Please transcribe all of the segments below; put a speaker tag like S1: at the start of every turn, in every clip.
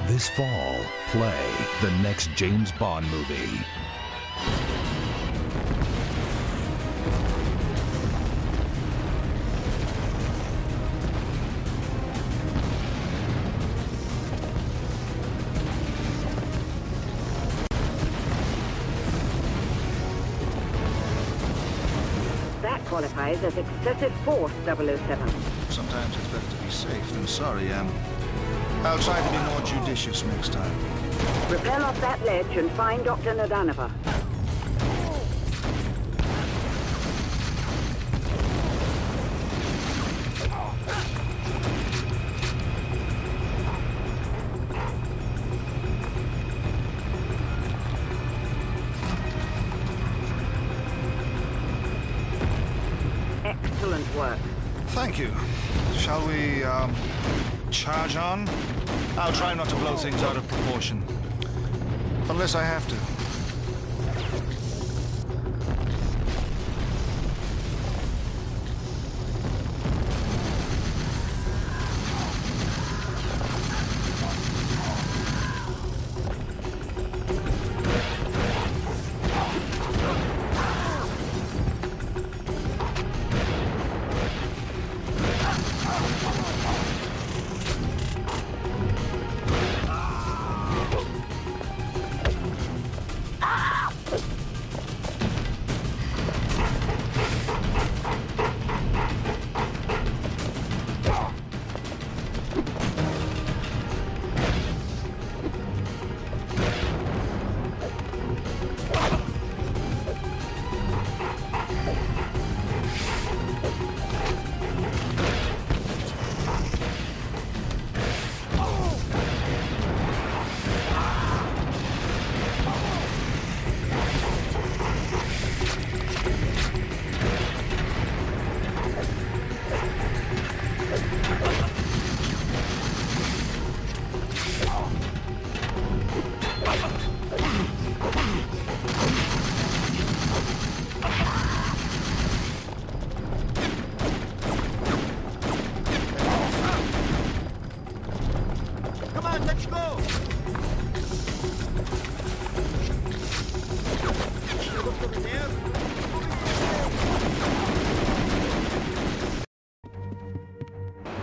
S1: This fall, play the next James Bond movie.
S2: That qualifies as excessive force, 007.
S3: Sometimes it's better to be safe than sorry, I'll try to be more judicious next time.
S2: Rappel off that ledge and find Dr. Nadanova. Excellent work.
S3: Thank you. Shall we, charge on? I'll try not to blow things out of proportion. Unless I have to.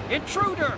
S4: Intruder!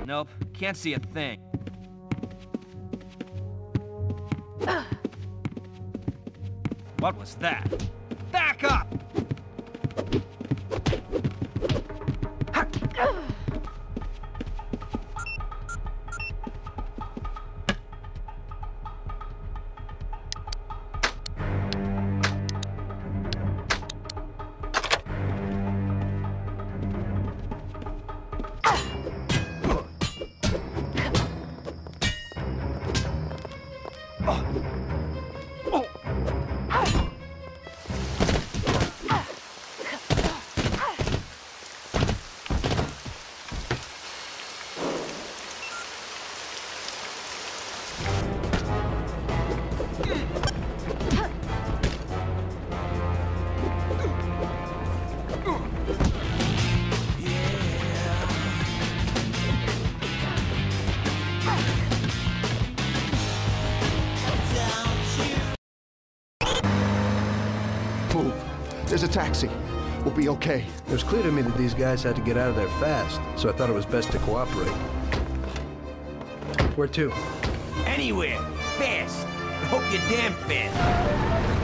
S4: Nope, can't see a thing. What was that? Back up!
S5: There's a taxi. We'll be okay.
S6: It was clear to me that these guys had to get out of there fast, so I thought it was best to cooperate. Where to?
S7: Anywhere. Fast. I hope you're damn fast.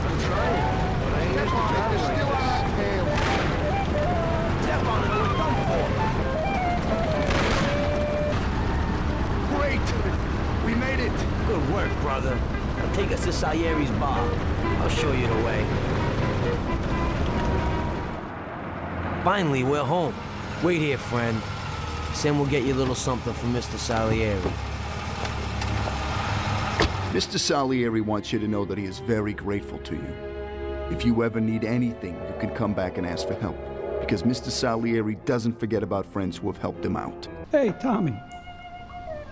S6: I'm trying, but I ain't used to driving like this.
S7: Step on it or we're done for.
S5: Great! We made it!
S7: Good work, brother. Now take us to Salieri's bar. I'll show you the way. Finally, we're home. Wait here, friend. Sam will get you a little something from Mr. Salieri.
S5: Mr. Salieri wants you to know that he is very grateful to you. If you ever need anything, you can come back and ask for help. Because Mr. Salieri doesn't forget about friends who have helped him out.
S8: Hey, Tommy.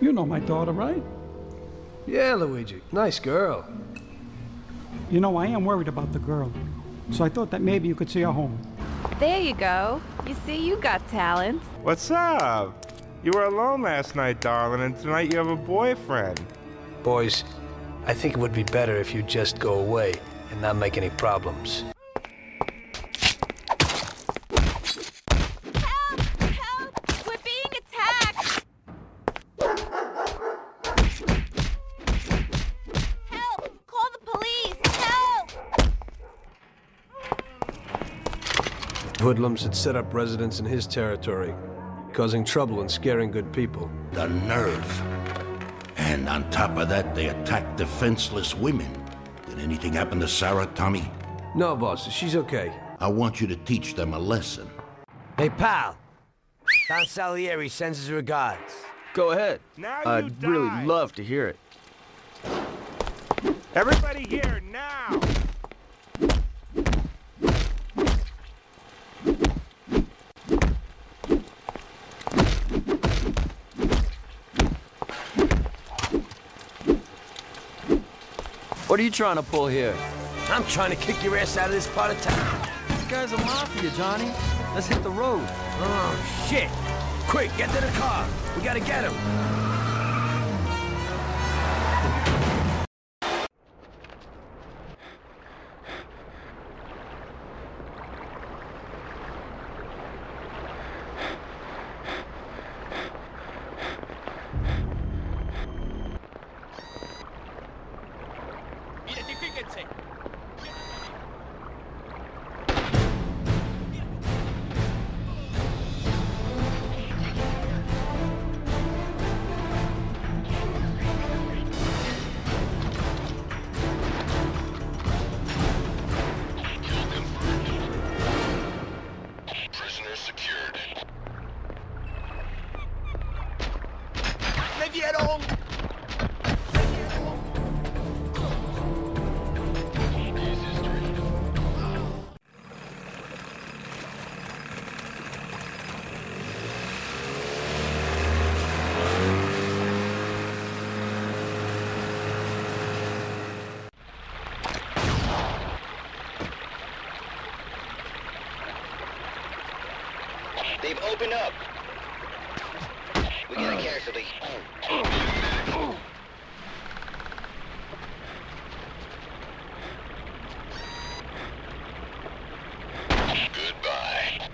S8: You know my daughter, right?
S6: Yeah, Luigi. Nice girl.
S8: You know, I am worried about the girl. So I thought that maybe you could see her home.
S9: There you go. You see, you got talent.
S10: What's up? You were alone last night, darling, and tonight you have a boyfriend.
S6: Boys, I think it would be better if you just go away and not make any problems.
S9: Help! Help! We're being attacked! Help! Call the police! Help!
S6: Hoodlums had set up residence in his territory, causing trouble and scaring good people.
S11: The nerve. And on top of that, they attacked defenseless women. Did anything happen to Sarah, Tommy?
S6: No, boss. She's okay.
S11: I want you to teach them a lesson.
S7: Hey, pal. Don Salieri sends his regards.
S4: Go ahead.
S10: Now
S4: I'd really love to hear it.
S10: Everybody here, now!
S4: What are you trying to pull here?
S7: I'm trying to kick your ass out of this part of town.
S4: These guys are Mafia, Johnny. Let's hit the road.
S7: Oh, shit. Quick, get to the car. We gotta get him.
S12: They've opened up. We got a casualty. Goodbye.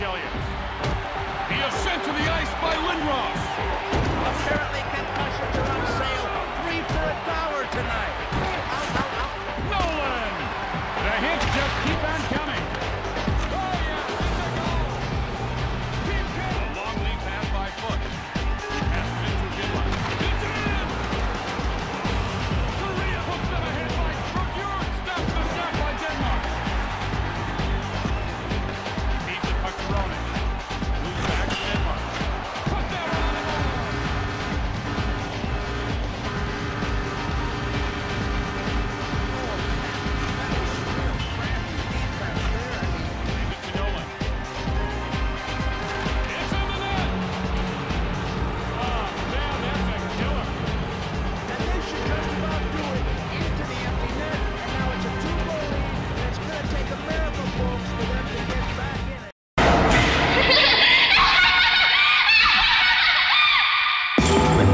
S13: Alias. The ascent to the ice by Lindros.
S14: Apparently concussions are on sale. 3 for $1 tonight.
S13: Nolan! The hits just keep on coming. Oh, yeah, a long lead pass by Foot. Passes it to Gidla. It's in! Korea hooks them ahead by Procure. Stops the shot by Denmark. Feeds it puck to Ronan. Moves back to Denmark. Put that one on the board.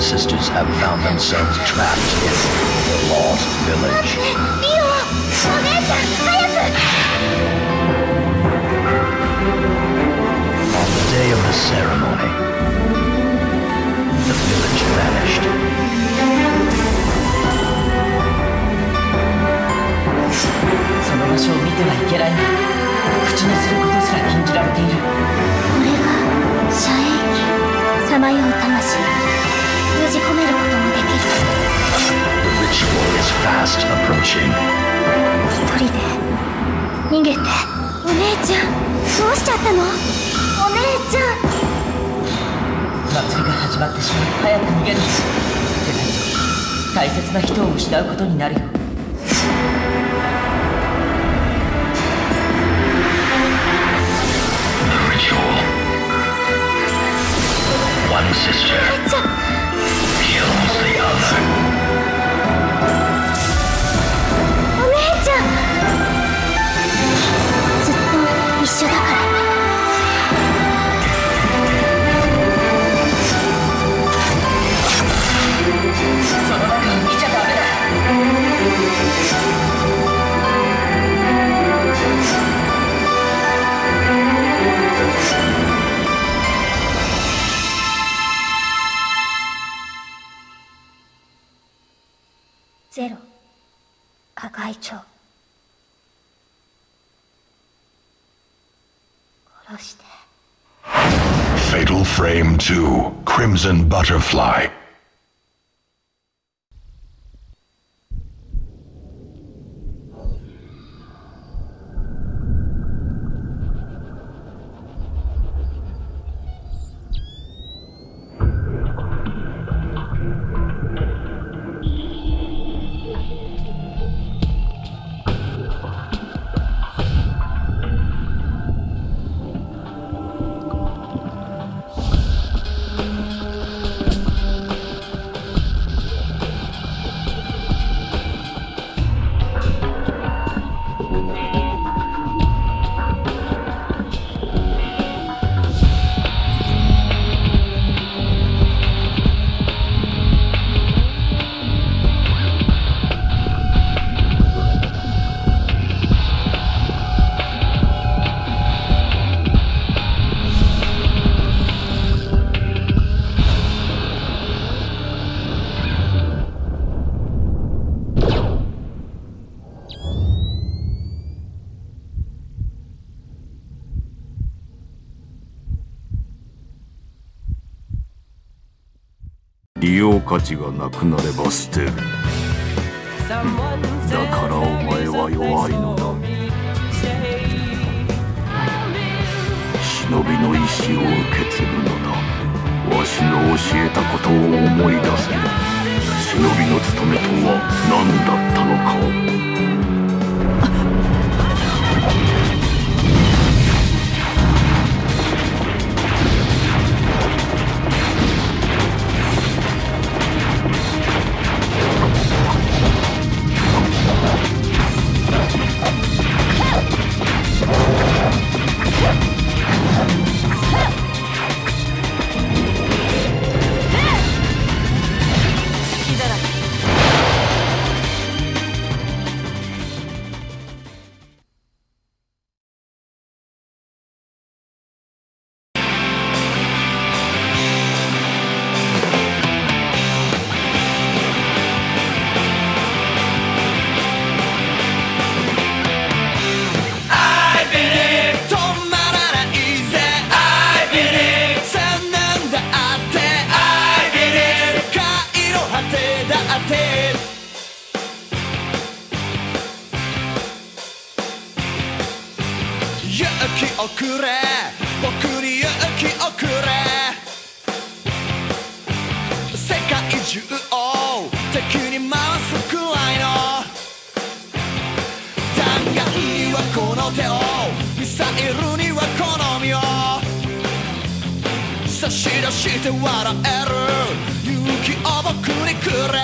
S15: Sisters have found themselves trapped in the lost village. On the day of the ceremony, the village vanished.
S16: その場所を見てはいけないんだ。口にすることすら禁じられている。これが遮影機。さまよう魂。 封じ込めることもできる。
S15: The ritual is fast approaching.
S16: 一人で逃げて。お姉ちゃん、どうしちゃったの？お姉ちゃん。祭りが始まってしまう。早く逃げる。でないと大切な人を失うことになるよ。
S15: The ritual. One sister kills the other.
S16: お姉ちゃん。ずっと一緒だから。その中を見ちゃダメだ。 ゼロ赤い蝶殺して
S1: Fatal Frame 2 Crimson Butterfly.
S17: 「利用価値がなくなれば捨てる」「だからお前は弱いのだ」「忍びの意志を受け継ぐのだ」「わしの教えたことを思い出せ」「忍びの務めとは何だったのかを」
S18: 勇気をくれ僕に勇気をくれ世界中を敵に回すくらいの弾丸にはこの手をミサイルにはこの身を差し出して笑える勇気を僕にくれ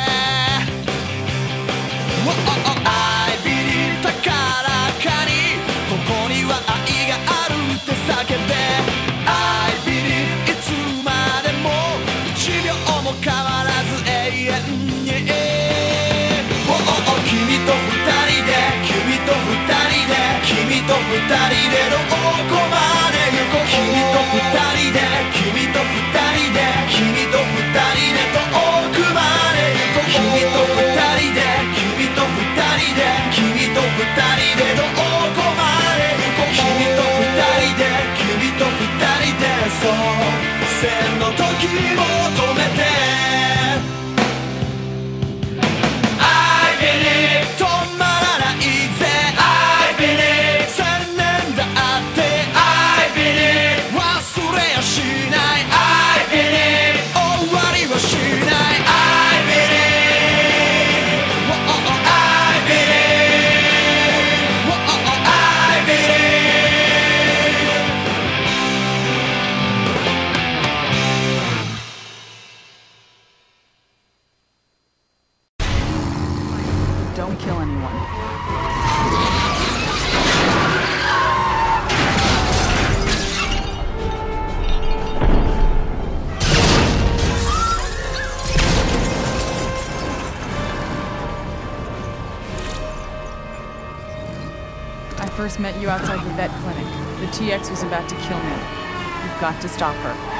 S18: I believe 高らかにここには愛があるって叫んで I believe いつまでも1秒も変わらず永遠に君と二人で君と二人で君と二人でどこまで行こう君と二人で君と二人で君と二人で遠くまで行こう君と二人で君と二人で君と二人でどこまで行こう君と二人で君と二人でそう線の時を止めて止まらないぜ I believe 千年だって I believe 忘れやしない I believe 終わりはしない I believe I believe I believe
S19: Don't kill anyone. I first met you outside the vet clinic. The TX was about to kill me. You've got to stop her.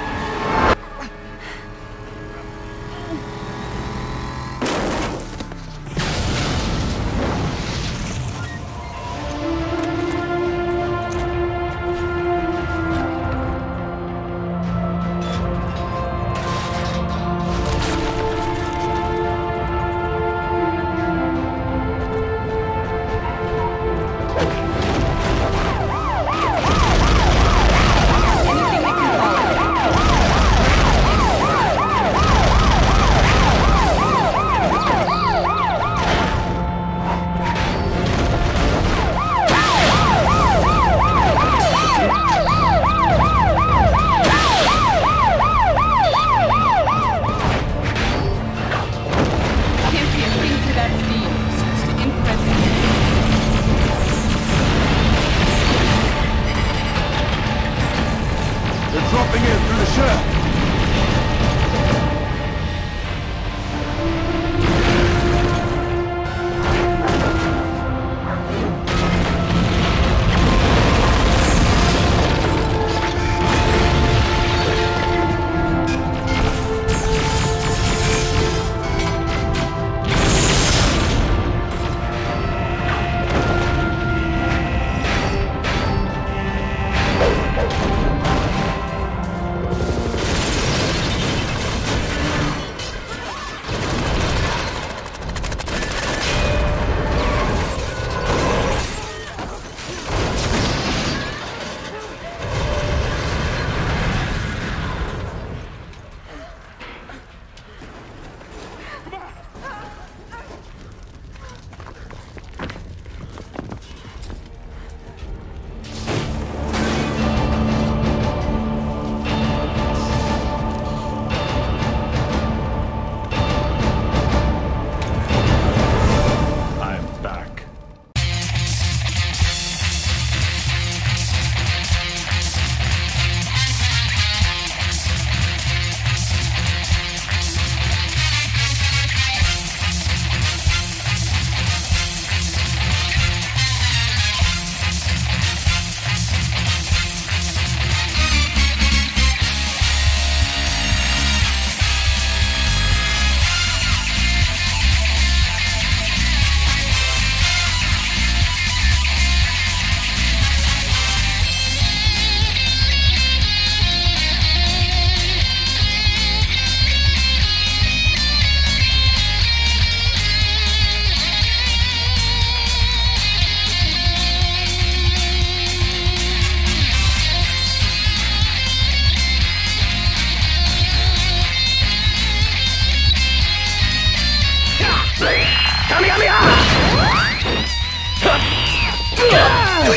S18: Over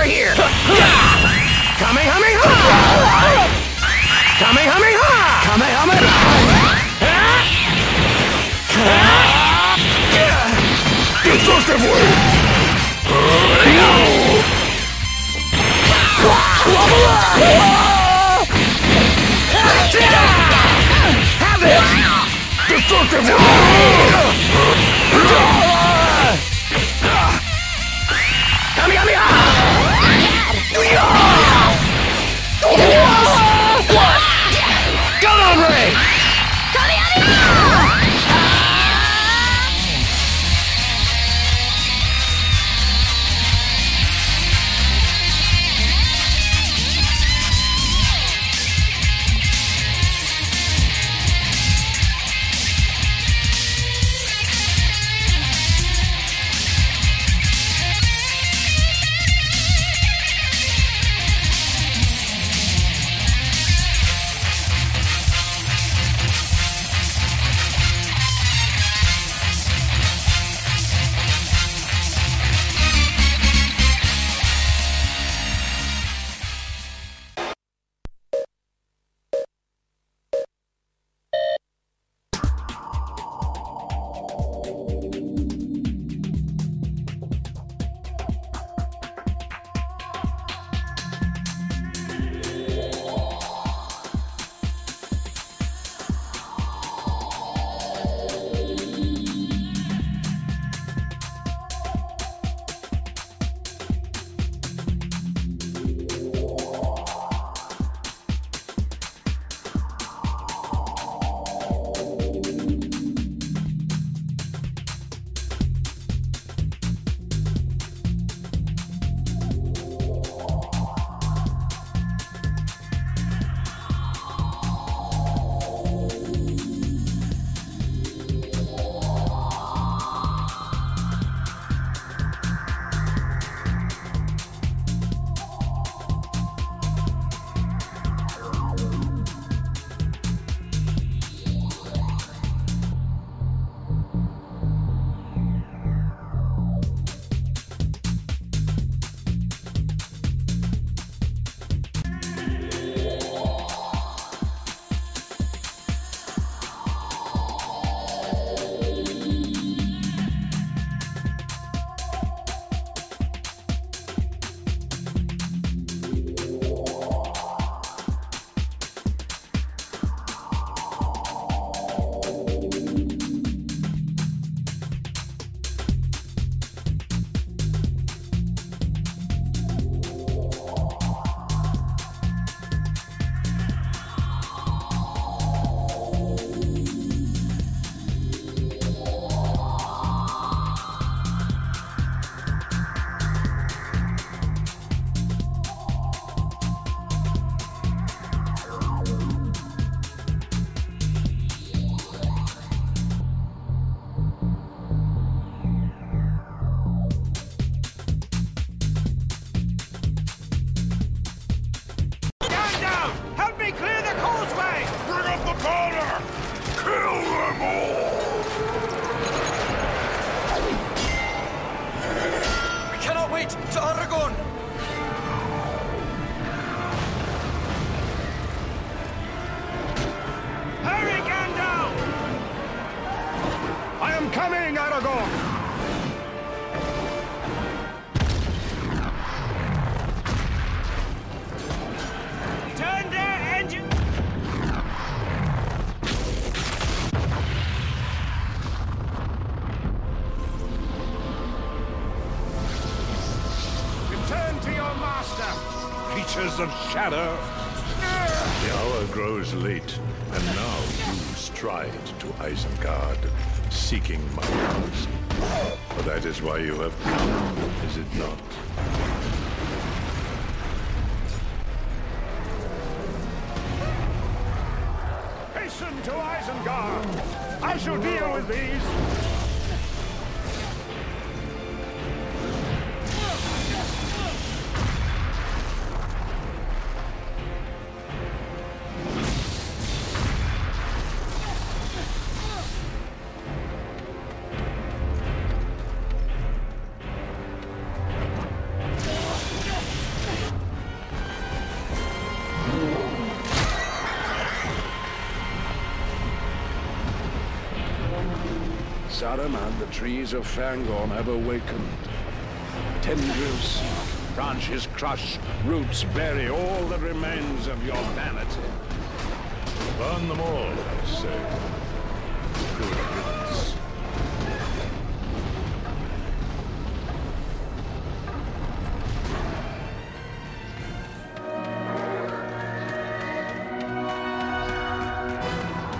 S18: here! Kamehameha! Kamehameha! Kamehameha! Destructive wave! Have it! Destructive wave! Kamehameha! Come on, Ray!
S17: Of shadow. The hour grows late, and now you stride to Isengard, seeking my house. But that is why you have come, is it not?
S13: Hasten to Isengard! I shall deal with these!
S11: Saruman, the trees of Fangon have awakened. Tendrils, branches crush, roots bury all that remains of your vanity.
S17: Burn them all, I say. Good riddance.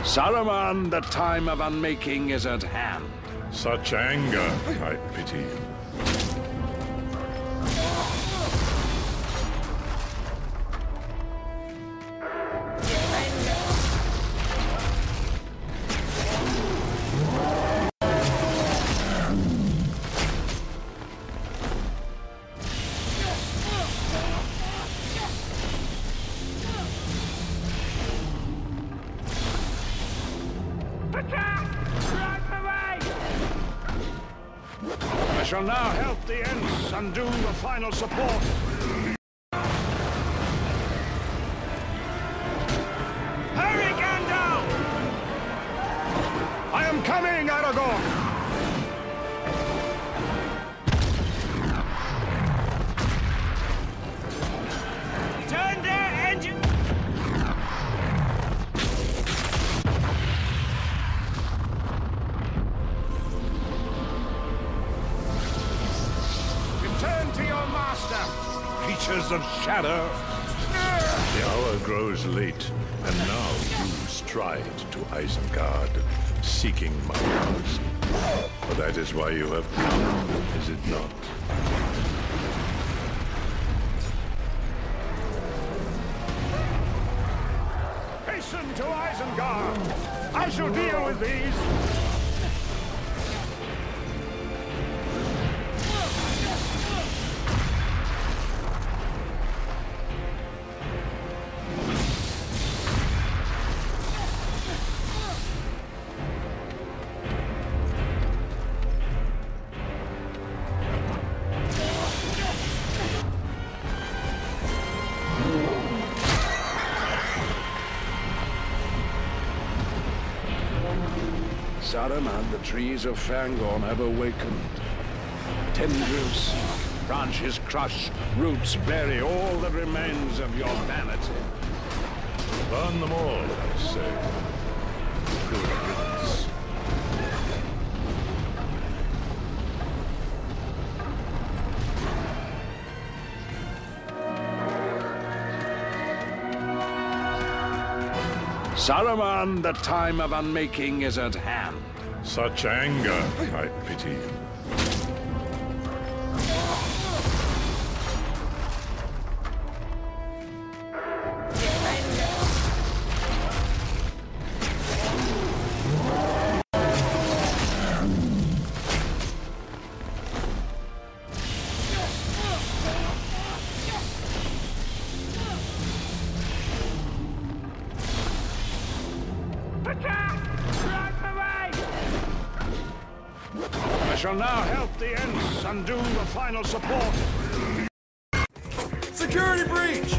S11: Saruman, the time of unmaking is at hand.
S17: Such anger, I pity you.
S11: I shall now help the Ents undo the final support. Hurry, Gandalf! I am coming, Aragorn!
S18: Turn their engine!
S11: Return to your master, creatures of shadow.
S17: The hour grows late, and now you stride to Isengard, seeking my cause. For that is why you have come, is it not?
S11: Hasten to Isengard. I shall deal with these. Saruman, the trees of Fangon have awakened. Tendrils, branches crush, roots bury all that remains of your vanity.
S17: Burn them all, I say. Good riddance.
S11: Saruman, the time of unmaking is at hand.
S17: Such anger, I pity you.
S11: I shall now help the Ents undo the final support.
S18: Security breach!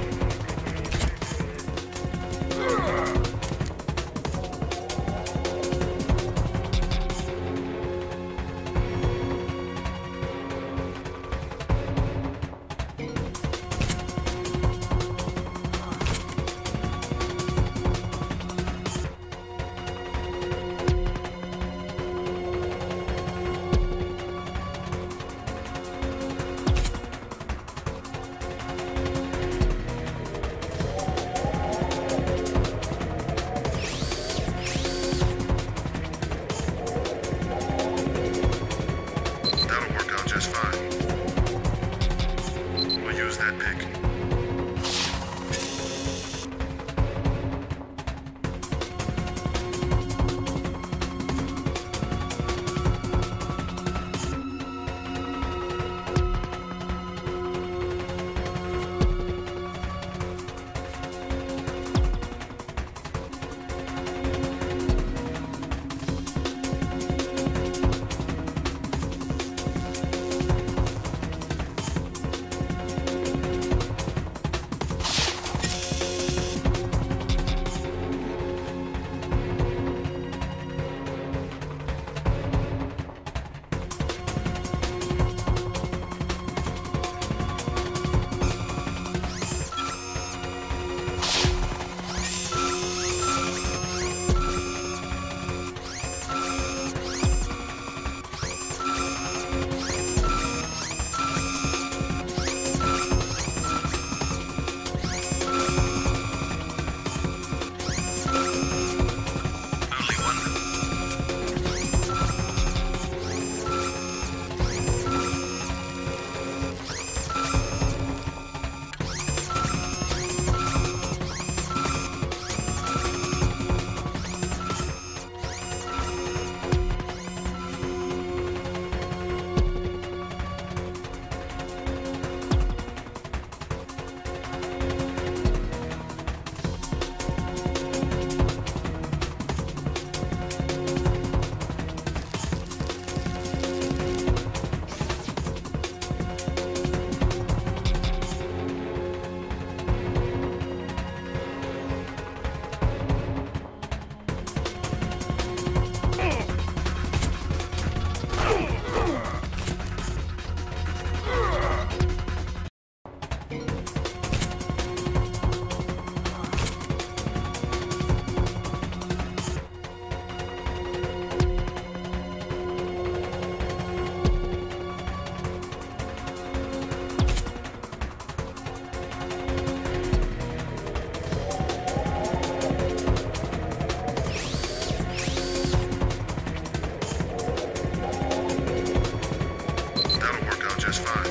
S17: out just fine.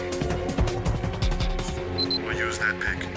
S17: We'll use that pick.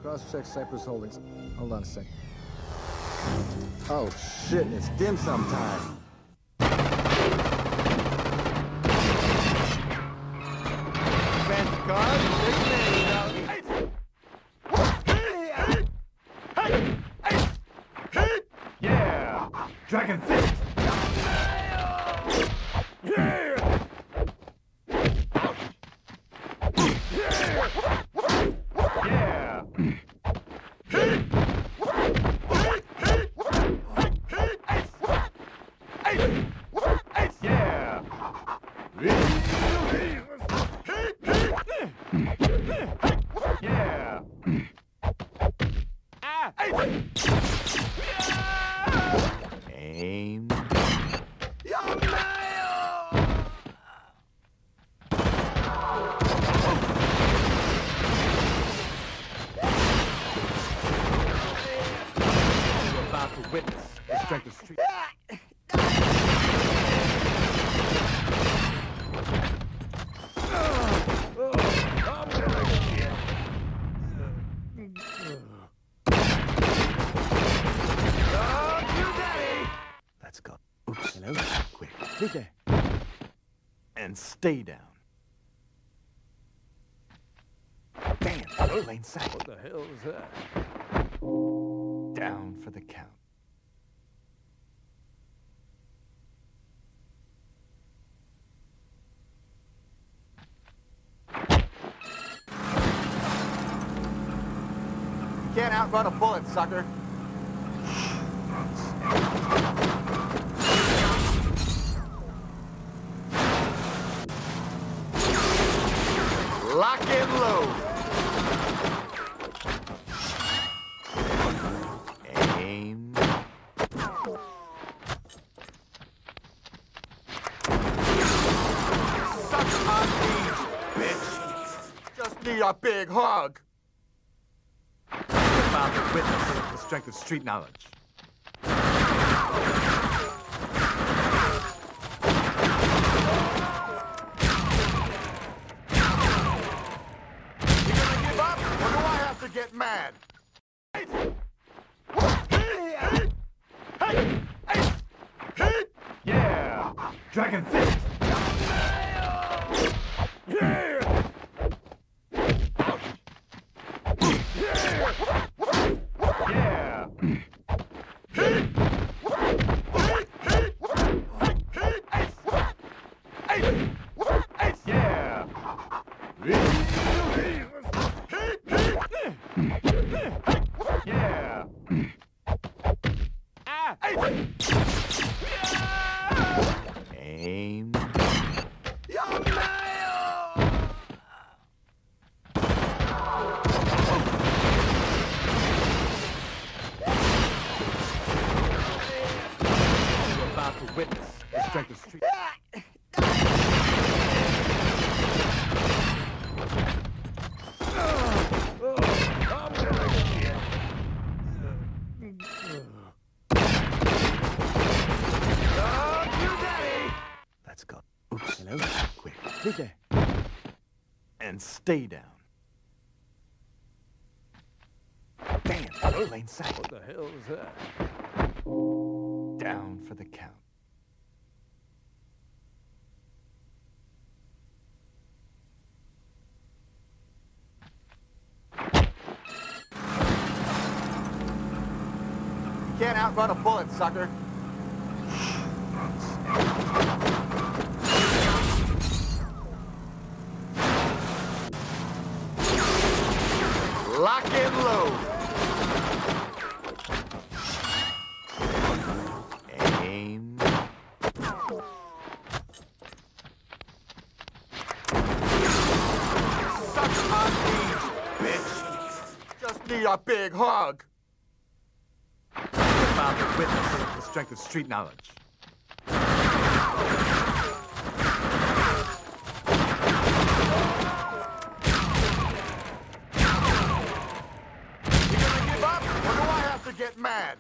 S20: Cross-check Cypress Holdings. Hold on a sec. Oh, shit, it's dim sum time.
S18: Fancy cars, big names, yeah! Dragon Fist! Yeah!
S20: Aim.
S18: You're about to witness the strength of street.
S20: Let's go. Oops. Hello? Quick. Who's there? And stay down. Bam! Plain sight.
S18: What the hell is that?
S20: Down for the count. You can't outrun a bullet, sucker. Lock and load. Aim. Suck on me, bitch. Just need a big hug. About to witness the strength of street knowledge. To get mad.
S18: Yeah! Dragon Fist! Yeah! Yeah! Yeah!
S13: Yeah.
S20: Aim. You're about to witness the strength of street. Let's go. Oops. Hello? Quick. Who's there? And stay down. Damn, lane sight.
S13: What the hell is that?
S20: Down for the count. You can't outrun a bullet, sucker. Lock and load. Aim. Suck on me, bitch. Just need a big hug. About to witness the strength of street knowledge. Get mad.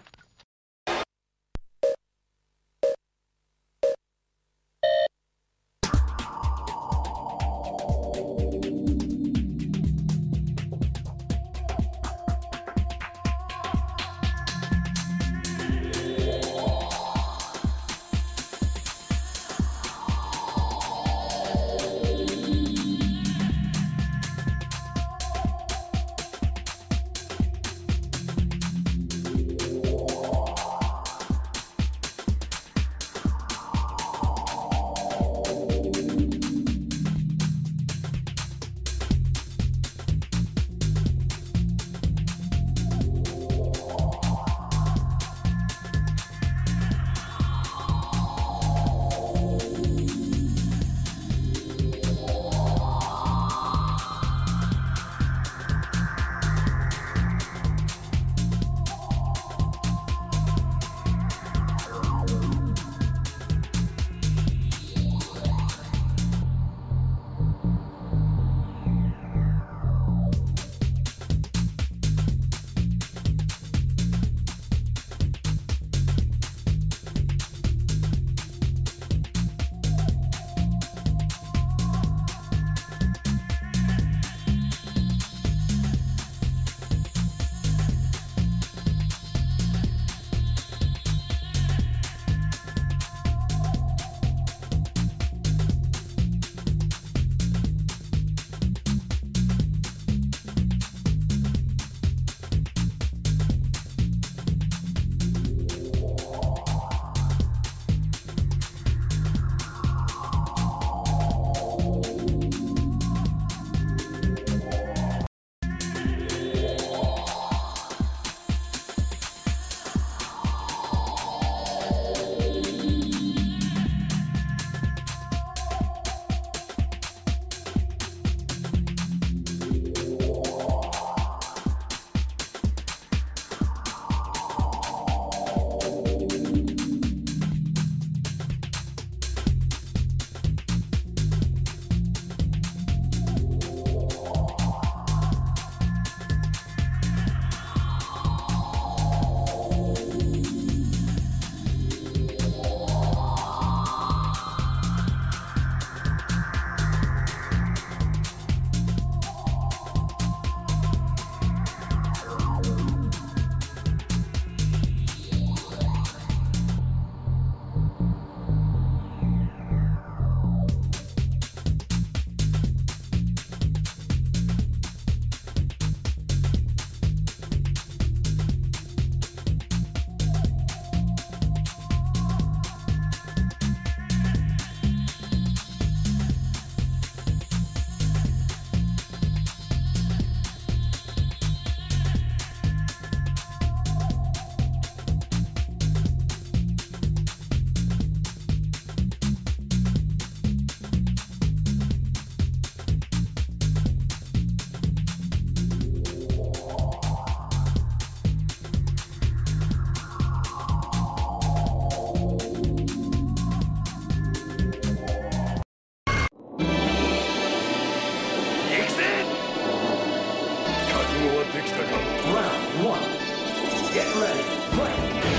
S17: 悟はできたか。
S18: Round 1. Get ready. Fight.
S17: 「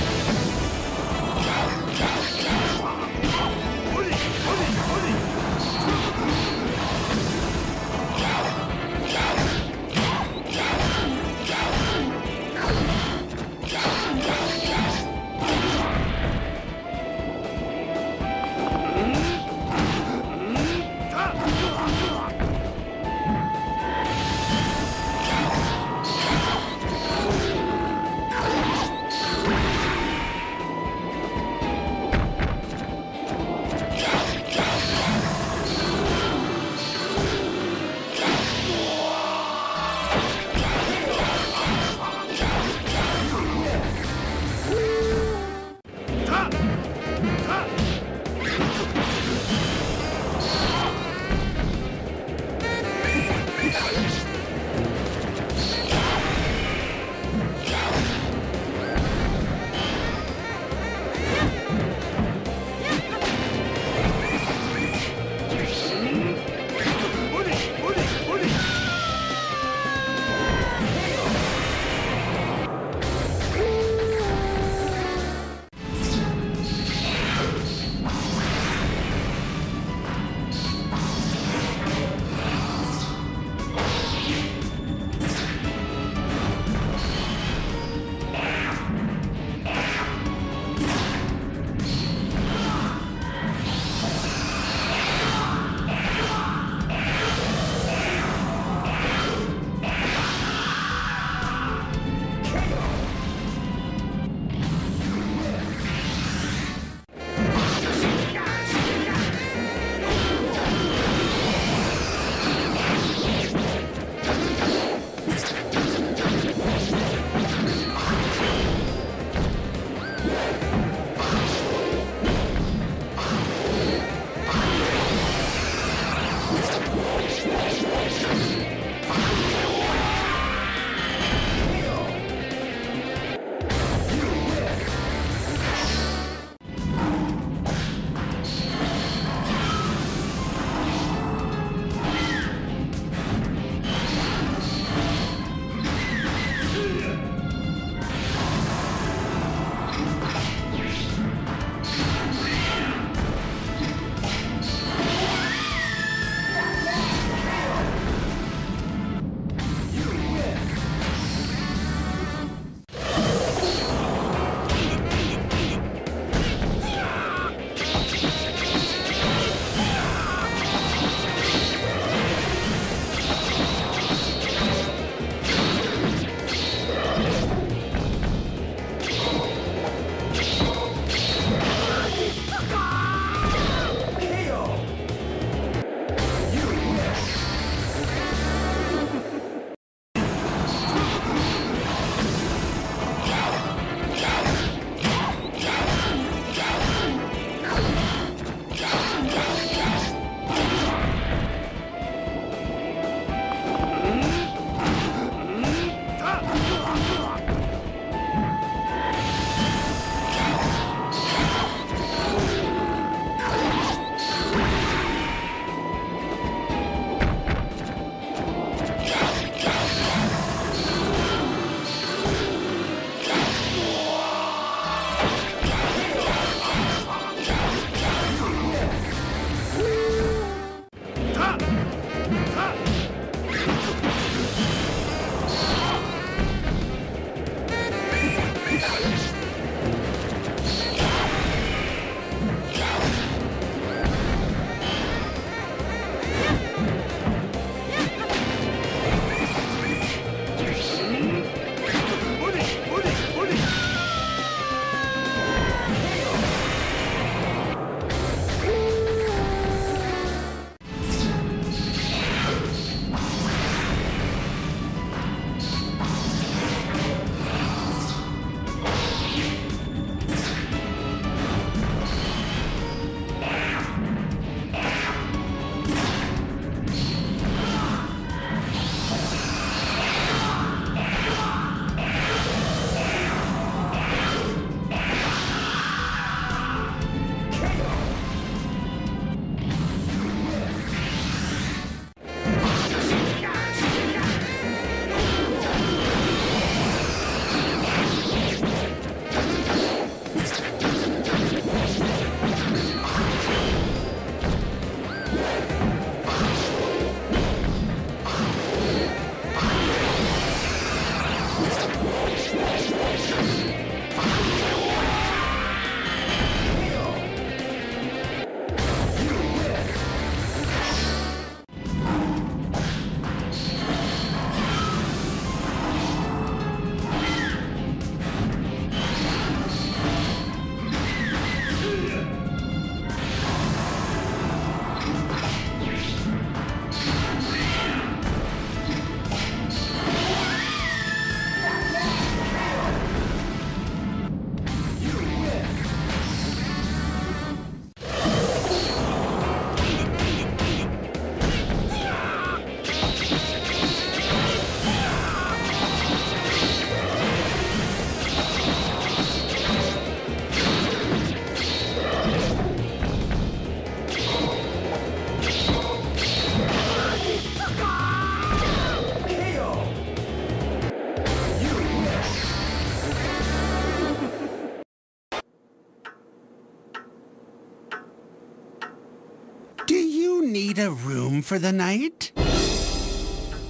S21: need a room for the night?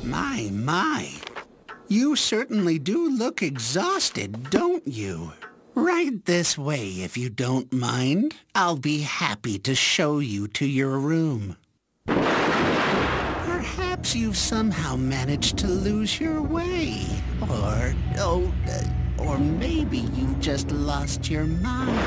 S21: My. You certainly do look exhausted, don't you? Right this way, if you don't mind. I'll be happy to show you to your room. Perhaps you've somehow managed to lose your way. Or maybe you've just lost your mind.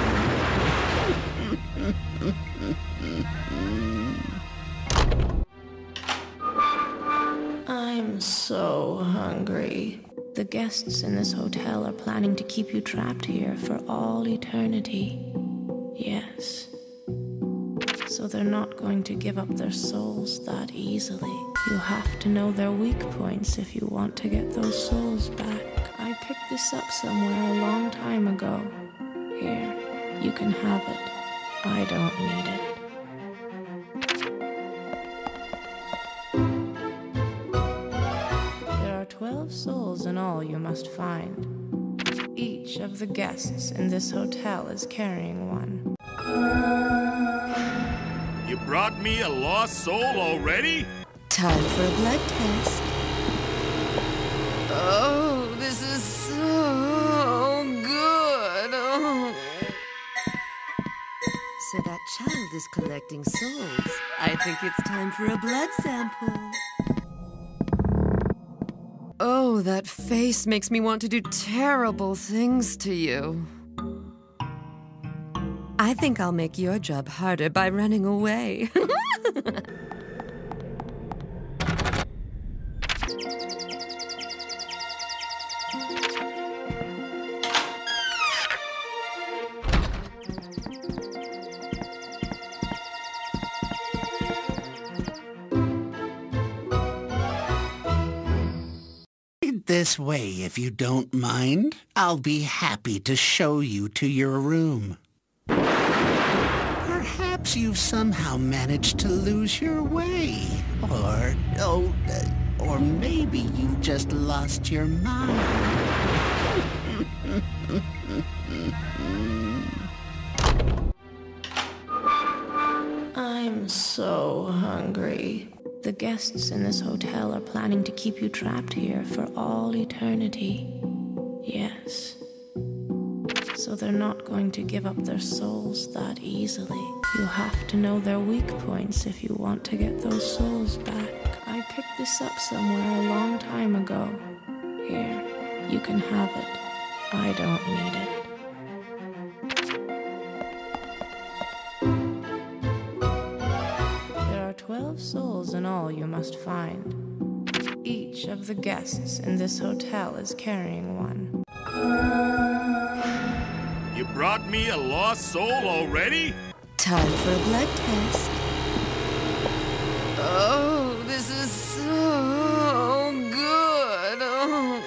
S22: I'm so hungry. The guests in this hotel are planning to keep you trapped here for all eternity. Yes. So they're not going to give up their souls that easily. You have to know their weak points if you want to get those souls back. I picked this up somewhere a long time ago. Here, you can have it. I don't need it. There are 12 souls in all you must find. Each of the guests in this hotel is carrying one.
S13: You brought me a lost soul already?
S22: Time for a blood test. Oh, this is so good. Oh.
S23: So that child is collecting souls. I think it's time for a blood sample.
S24: Oh, that face makes me want to do terrible things to you.
S23: I think I'll make your job harder by running away.
S21: This way, if you don't mind. I'll be happy to show you to your room. Perhaps you've somehow managed to lose your way. Or maybe you've just lost your mind.
S22: I'm so hungry. The guests in this hotel are planning to keep you trapped here for all eternity. Yes. So they're not going to give up their souls that easily. You have to know their weak points if you want to get those souls back. I picked this up somewhere a long time ago. Here, you can have it. I don't need it. There are 12 souls in all you must find. Each of the guests in this hotel is carrying one.
S13: You brought me a lost soul already?
S23: Time for a blood test.
S24: Oh, this is so good. Oh.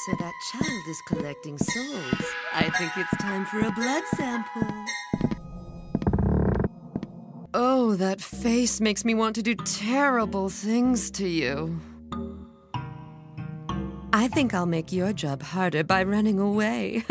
S23: So that child is collecting souls. I think it's time for a blood sample.
S24: Oh, that face makes me want to do terrible things to you.
S23: I think I'll make your job harder by running away.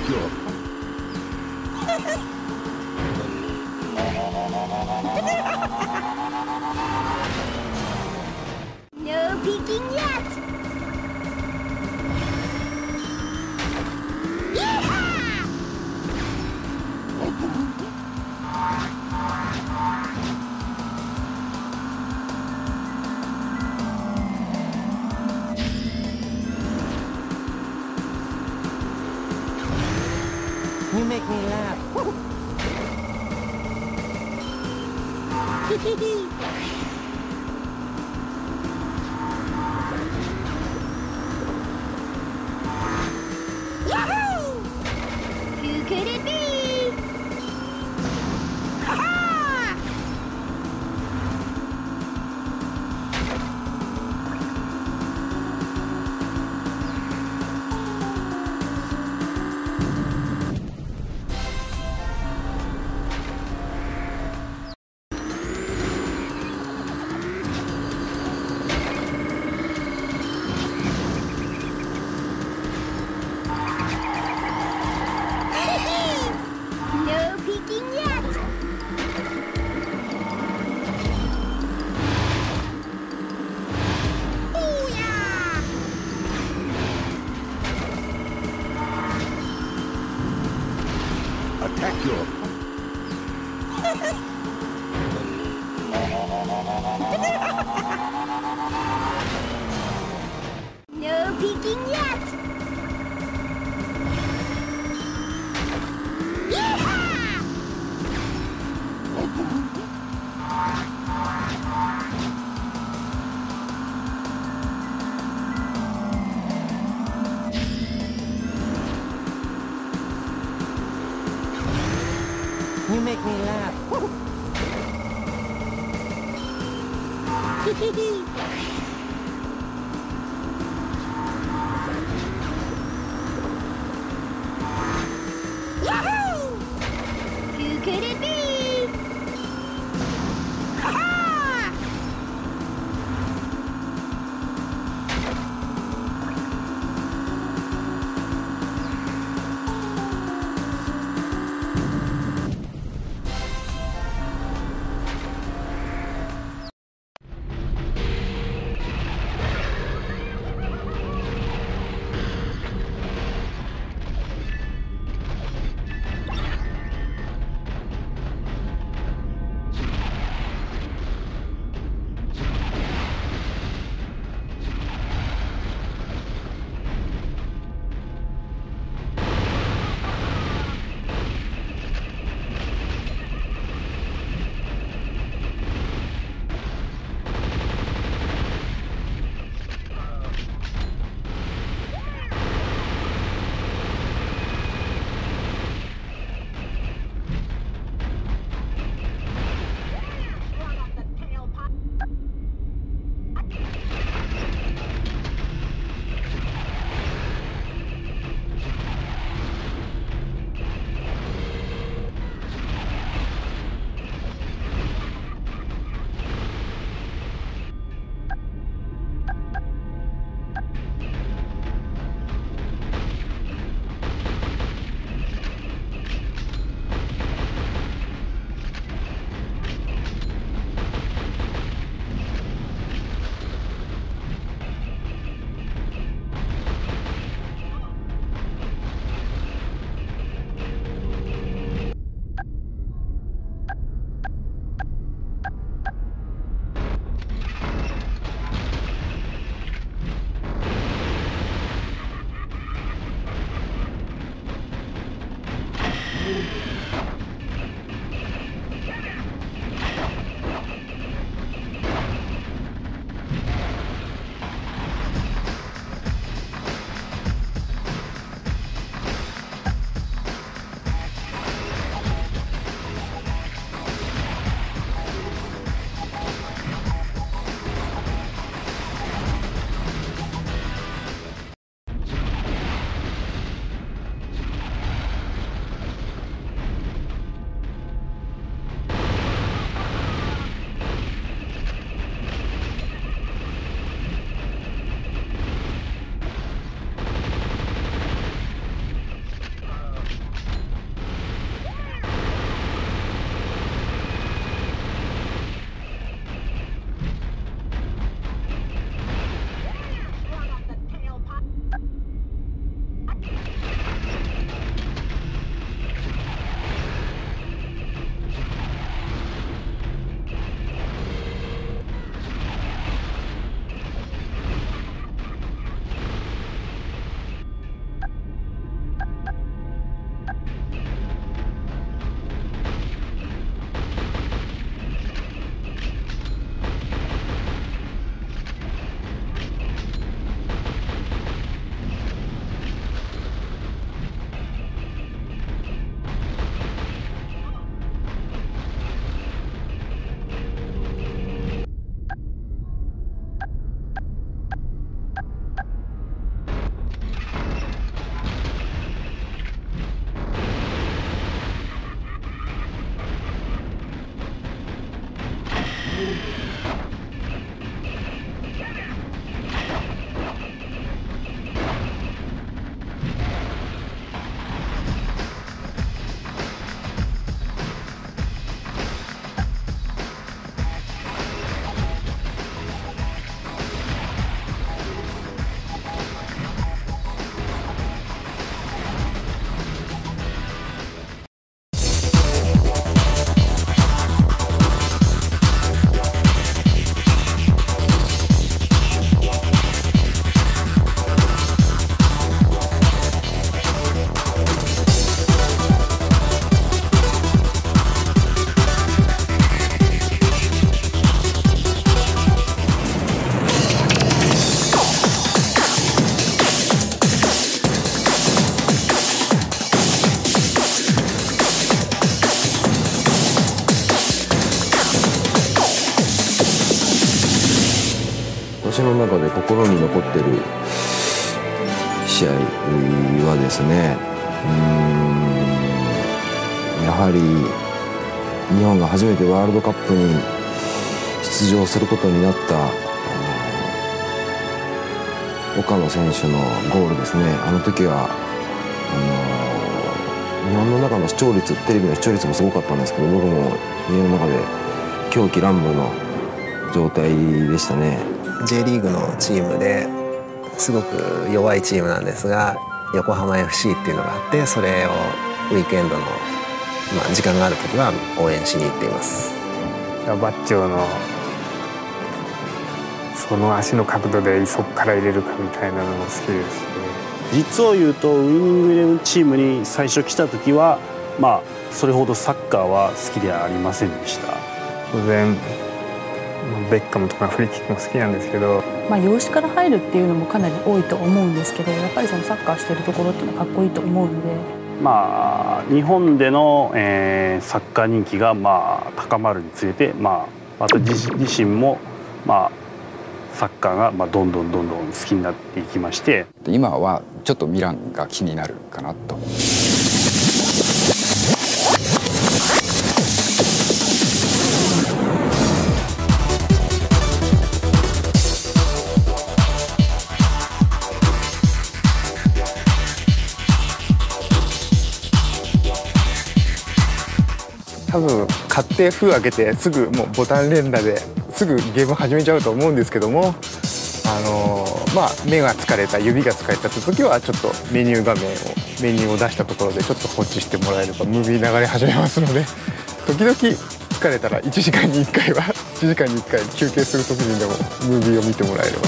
S1: your...
S16: No peeking yet!
S7: You make me laugh.
S16: Yahoo! Who could it be? Ha-ha! No peeking yet! Booyah!
S1: Attack your...
S16: No peeking yet! Yeehaw!
S7: You make me laugh.
S16: Yahoo! Who could it be? Ha-ha!
S2: 私の中で心に残ってる試合はですね、やはり日本が初めてワールドカップに出場することになった岡野選手のゴールですね。あの時は日本の中の視聴率、テレビの視聴率もすごかったんですけど、僕も家の中で狂喜乱舞の状態でしたね。
S3: J リーグのチームですごく弱いチームなんですが、横浜 FC っていうのがあって、それをウィークエンドの、時間がある時は応援しに行っています。
S5: バッチョのその足の角度でそこから入れるかみたいなのも好きですし、
S8: 実を言うとウイニングイレブンチームに最初来た時はそれほどサッカーは好きではありませんでした。
S5: 当然ベッカムとかフリーキックも好きなんですけど、
S25: 養子から入るっていうのもかなり多いと思うんですけど、やっぱりそのサッカーしてるところっていうのはかっこいいと思うんで、
S8: 日本での、サッカー人気が高まるにつれて、私自身もサッカーがどんどん好きになっていきまして、
S26: 今はちょっとミランが気になるかなと。
S5: 多分買って封開けてすぐもうボタン連打ですぐゲーム始めちゃうと思うんですけども、目が疲れた、指が疲れたって時はちょっとメニューを出したところでちょっと放置してもらえればムービー流れ始めますので、時々疲れたら1時間に1回は1時間に1回休憩する時にでもムービーを見てもらえれば。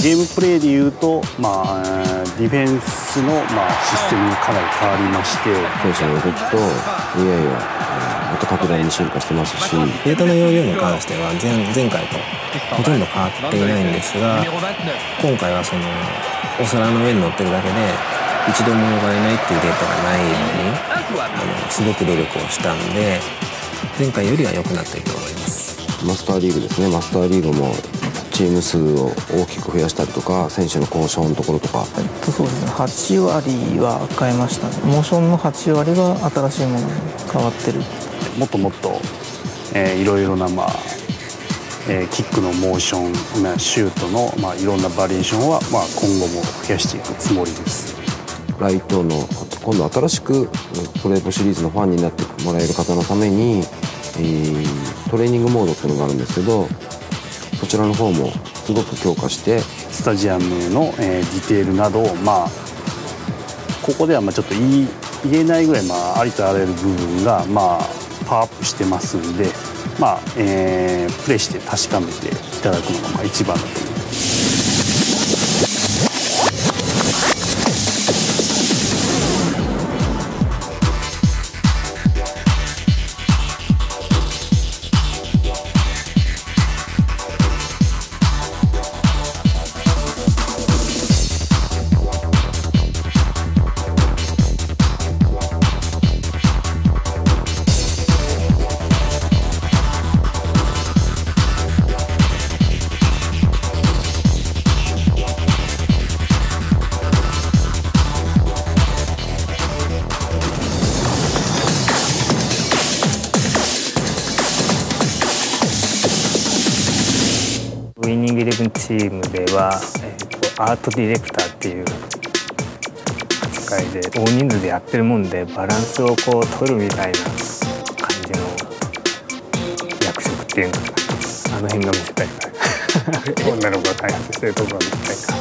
S8: ゲームプレイでいうと、ディフェンスの、システムがかなり変わりまして、
S2: 選手の動きと AI は音拡大に進化してますし、
S3: データの容量に関しては前回とほとんど変わっていないんですが、今回はそのお皿の上に乗ってるだけで一度も呼ばれないっていうデータがないようにすごく努力をしたんで、前回よりは良くなっていると思います。
S2: マスターリーグですね。マスターリーグもチーム数を大きく増やしたりとか、選手の交渉のところとか、
S27: そうですね、8割は変えましたね。モーションの8割が新しいものに変わってる。
S8: もっともっと、いろいろな、キックのモーション、シュートの、いろんなバリエーションは、今後も増やしていくつもりです。
S2: ライトの今度新しくプロエポシリーズのファンになってもらえる方のために、トレーニングモードっていうのがあるんですけど、そちらの方もすごく強化して
S8: スタジアムの、ディテールなどをここではちょっと言えないぐらいありとあらゆる部分がパワーアップしてますんで、プレイして確かめていただくのが一番だと思います。
S27: チームでは、アートディレクターっていう扱いで大人数でやってるもんでバランスを取るみたいな感じの役職っていうのかな、あの辺が見せたいから女の子が開発してるところが見せたいから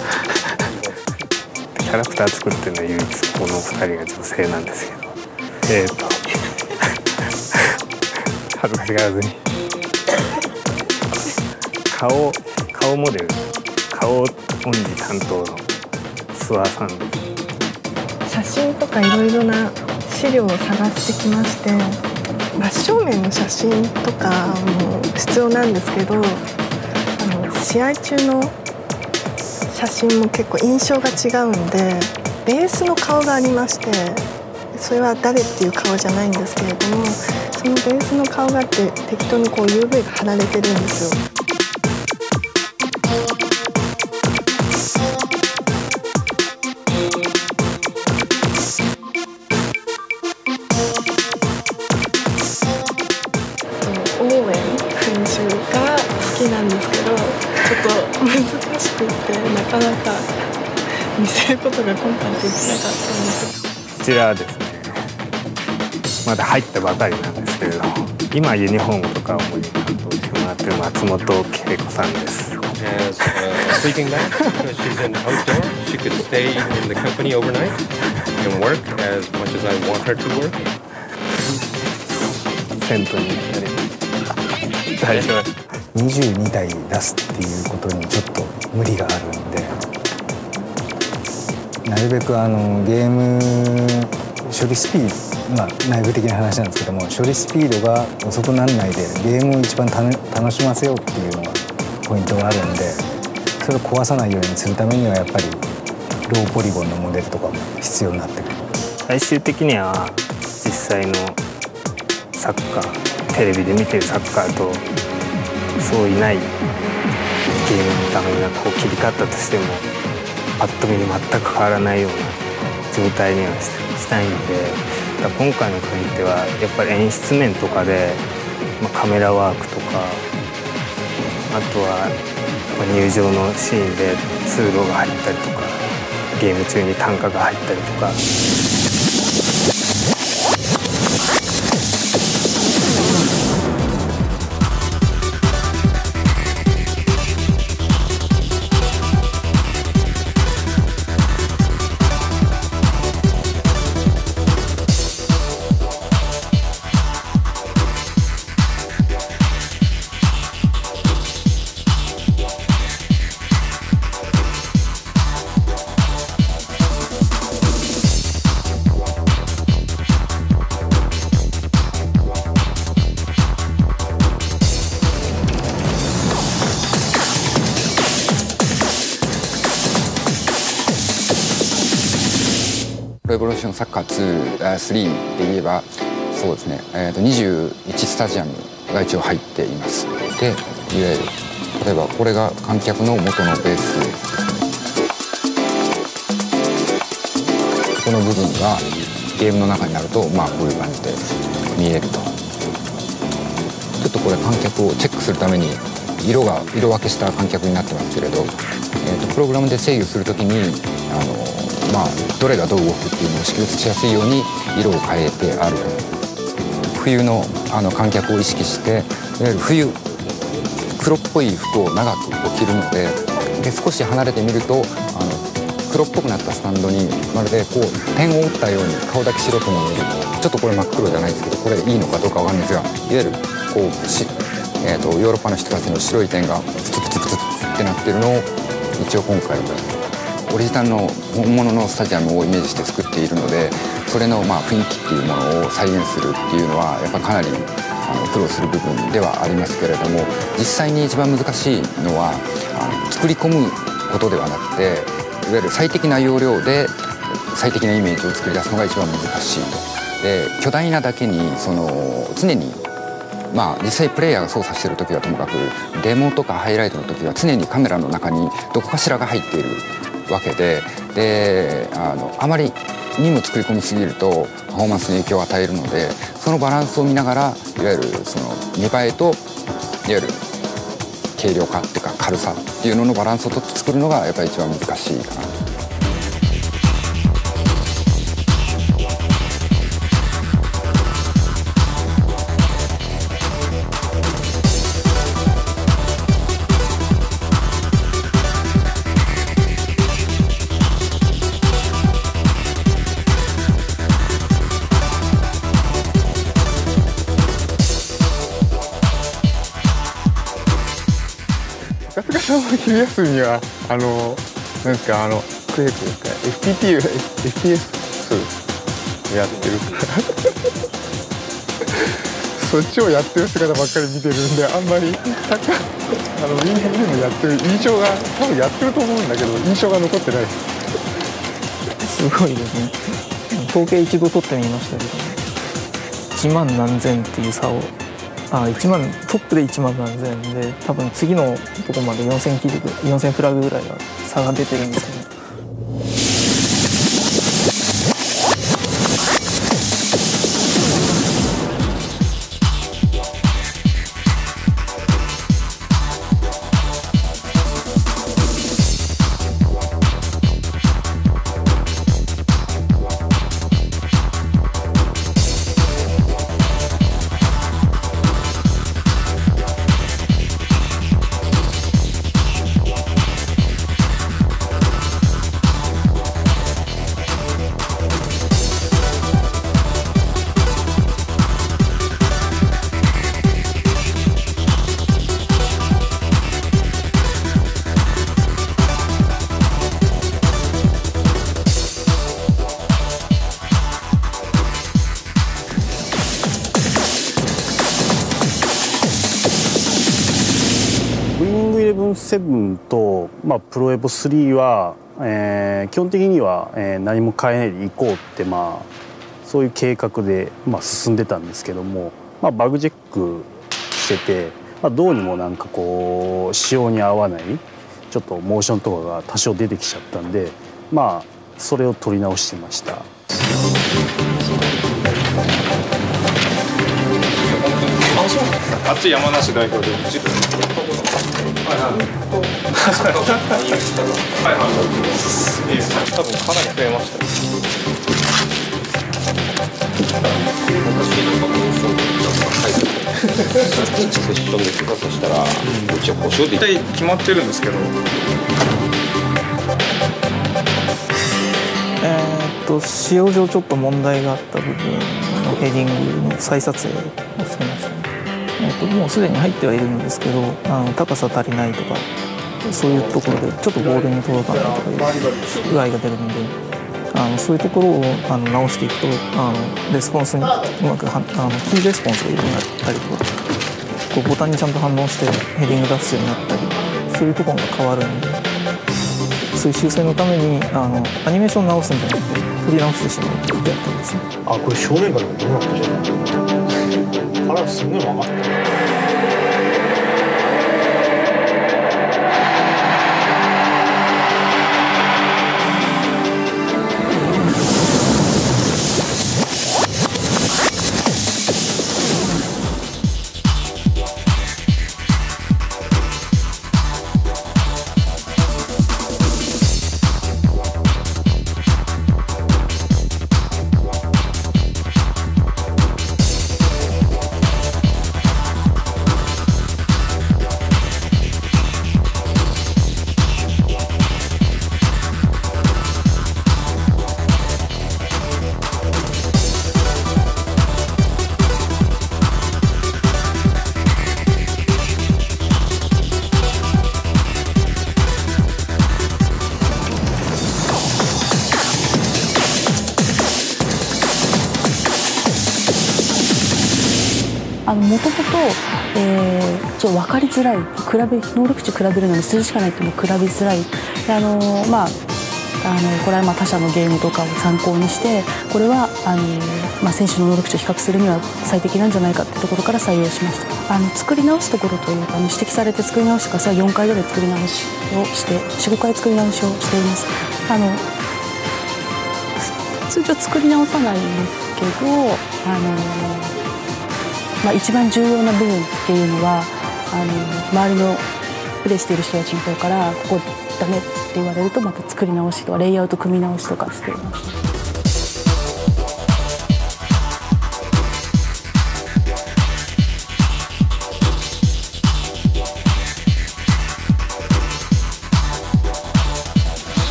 S27: キャラクター作ってるのは唯一この2人が女性なんですけど、恥ずかしがらずに顔モデル、顔オンリー担当の諏訪さんです。
S4: 写真とかいろいろな資料を探してきまして、真正面の写真とかも必要なんですけど、試合中の写真も結構印象が違うんで、ベースの顔がありまして、それは誰っていう顔じゃないんですけれども、そのベースの顔があって適当にUV が貼られてるんですよ。好きなんですけど、ちょっと難しくってなかなか見せることが今回できなかったんですよ。
S27: こちらはですね、まだ入ったばかりなんですけれども、今ユニフォームとかを主に担当してもらってる松本恵子さんです。
S6: As a sleeping bag, because she's an outdoor, she could stay in the company overnight and work as much as I want her to work.
S27: 銭湯に行ったり大丈夫。22台出すっていうことにちょっと無理があるんで、なるべくゲーム処理スピード、内部的な話なんですけども、処理スピードが遅くならないでゲームを一番楽しませようっていうのがポイントがあるんで、それを壊さないようにするためにはやっぱりローポリゴンのモデルとかも必要になってくる。最終的には実際のサッカー、テレビで見てるサッカーとそういないゲームのために切り替わったとしてもパッと見に全く変わらないような状態にはしたいんで、今回の限ってはやっぱり演出面とかで、カメラワークとか、あとは入場のシーンで通路が入ったりとか、ゲーム中に単価が入ったりとか。
S26: プロエボリューションサッカー3で言えばそうですね、21スタジアムが一応入っています。でいわゆる例えばこれが観客の元のベース、この部分がゲームの中になるとこういう感じで見えると。ちょっとこれ観客をチェックするために色分けした観客になってますけれど、プログラムで制御するときにどれがどう動くっていうのを識別しやすいように色を変えてある。冬の観客を意識して、いわゆる冬黒っぽい服を長く着るので、少し離れてみると黒っぽくなったスタンドにまるでこう点を打ったように顔だけ白く見える。ちょっとこれ真っ黒じゃないですけど、これいいのかどうかわかんないですが、いわゆるこうヨーロッパの人たちの白い点がプツプツプツってなってるのを一応今回オリジナルの本物のスタジアムをイメージして作っているので、それの雰囲気っていうものを再現するっていうのはやっぱかなり苦労する部分ではありますけれども、実際に一番難しいのは作り込むことではなくて、いわゆる最適な要領で最適なイメージを作り出すのが一番難しいと。で巨大なだけに常に実際プレイヤーが操作している時はともかく、デモとかハイライトの時は常にカメラの中にどこかしらが入っているわけで、あまりにも作り込みすぎるとパフォーマンスに影響を与えるので、そのバランスを見ながら、いわゆる見栄えといわゆる軽量化っていうか軽さっていうののバランスをとって作るのがやっぱり一番難しいかなと。
S5: 昼休みにはなんですかクエイクですか FPS やってるそっちをやってる姿ばっかり見てるんで、あんまりサッカーウィングでもやってる印象が、多分やってると思うんだけど印象が残ってないです。
S9: すごいですね。統計一度取ってみましたけど、1万何千っていう差を1万トップで1万何千で、多分次のとこまで4000フラグぐらいは差が出てるんですけど。
S8: 7と、プロエボ3は、基本的には、何も変えないでいこうって、そういう計画で、進んでたんですけども、バグチェックしてて、どうにもなんかこう仕様に合わないちょっとモーションとかが多少出てきちゃったんで、それを取り直してました。
S10: あっち山梨代表でうち多分かなり増えました。セッションで操作したらうちは故障で大体決まってるんですけど、
S9: 使用上ちょっと問題があった部分のヘディングの再撮影をしてました。もうすでに入ってはいるんですけど、高さ足りないとかそういうところでちょっとボールに届かないとかいう具合が出るので、そういうところを直していくとレスポンスにうまくキーレスポンスが良くなったりとか、こうボタンにちゃんと反応してヘディング出すようになったり、そういうところが変わるんで、そういう修正のためにアニメーションを直すんじゃなくて取り直してしまうってやったんですね。
S10: これ正面からどうなったじゃん。腹すごい曲がってる。
S25: もともとちょっと分かりづらい、能力値比べるのに数字しかないっても比べづらい。これは他社のゲームとかを参考にして、これは選手の能力値を比較するには最適なんじゃないかってところから採用しました。作り直すところというか、指摘されて作り直してから4回ぐらい作り直しをして、4、5回作り直しをしています。通常作り直さないんですけど、一番重要な部分っていうのは周りのプレイしている人たちの方からここダメって言われるとまた作り直しとかレイアウト組み直しとかしています。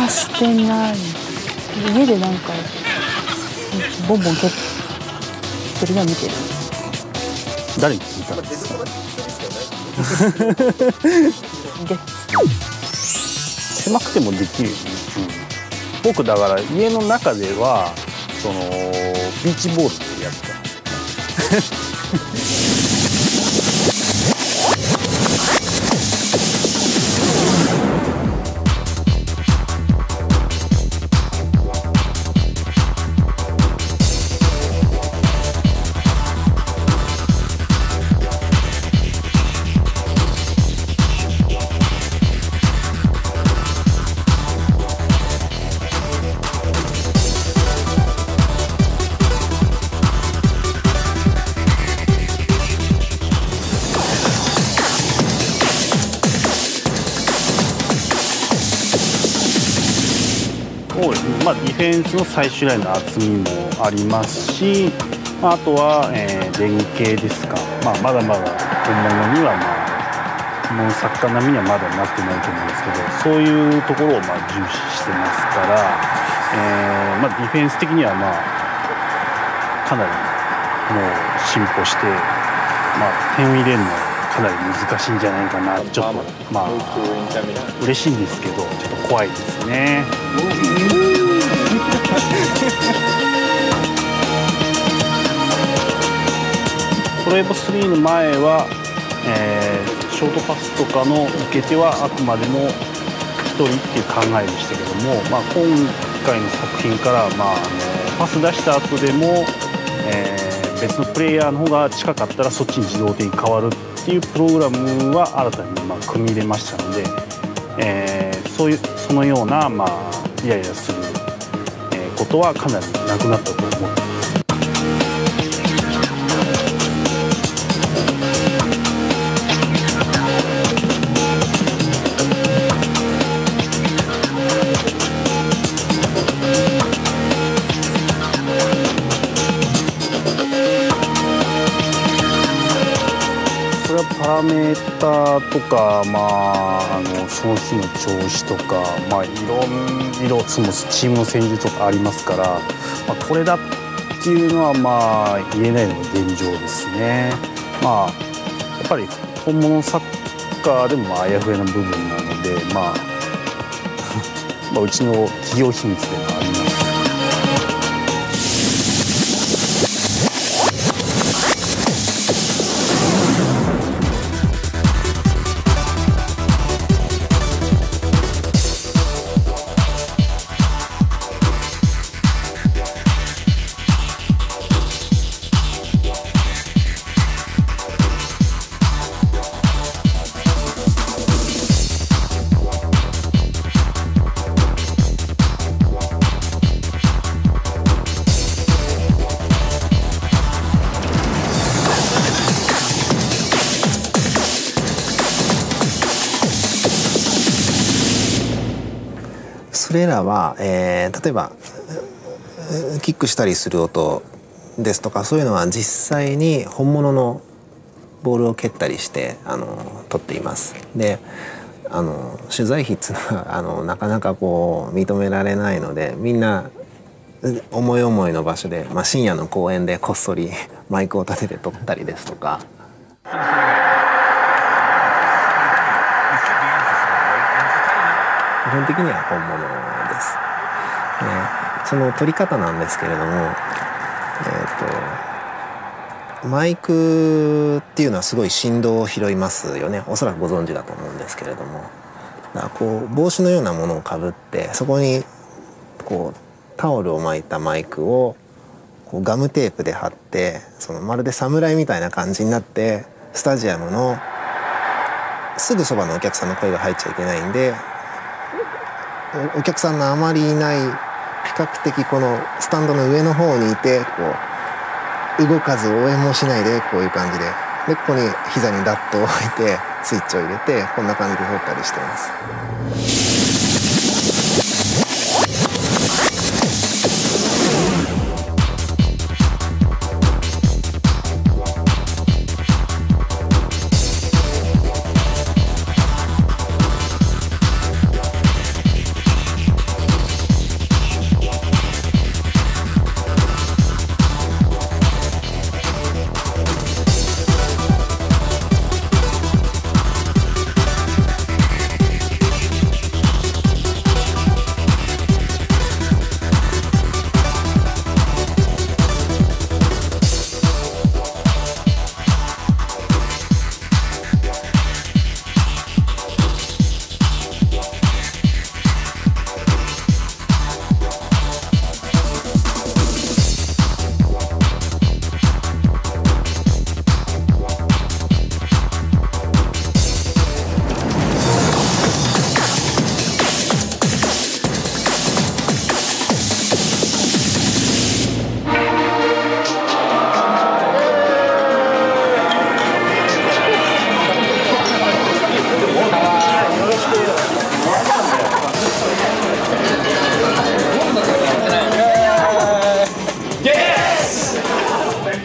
S25: してない。家でなんかボンボン蹴ってるのは見てる。
S8: 誰に聞いたんですか？狭くてもできるよね。僕だから家の中ではビーチボールってやってた。ディフェンスの最終ラインの厚みもありますし、あとは、連携ですか、まだまだ本物には本物サッカー並みにはまだなってないと思うんですけど、そういうところを重視してますから、ディフェンス的にはかなりもう進歩して、点を入れるのはかなり難しいんじゃないかな。ちょっと嬉しいんですけどちょっと怖いですね。プロエボ3の前は、ショートパスとかの受け手はあくまでも1人っていう考えでしたけども、今回の作品から、パス出した後でも、別のプレイヤーの方が近かったらそっちに自動的に変わるっていうプログラムは新たに組み入れましたので、そのようなイライラすることはかなりなくなったと思ってます。パラメーターとか、その日の調子とか、いろチームの戦術とかありますから、これだっていうのは言えないのが現状ですね。やっぱり本物のサッカーでもあやふやな部分なので、うちの企業秘密でもあります。
S3: それらは、例えばキックしたりする音ですとか、そういうのは実際に本物のボールを蹴ったりして撮っています。で取材費っていうのはなかなか認められないので、みんな思い思いの場所で、深夜の公園でこっそりマイクを立てて撮ったりですとか。本的には本物です。その撮り方なんですけれども、マイクっていうのはすごい振動を拾いますよね。おそらくご存知だと思うんですけれども、だからこう帽子のようなものをかぶって、そこにこうタオルを巻いたマイクをこうガムテープで貼って、そのまるで侍みたいな感じになって、スタジアムのすぐそばのお客さんの声が入っちゃいけないんで、お客さんのあまりいない比較的このスタンドの上の方にいて、こう動かず応援もしないで、こういう感じで、ここに膝にダットを置いてスイッチを入れて、こんな感じで撮ったりしています。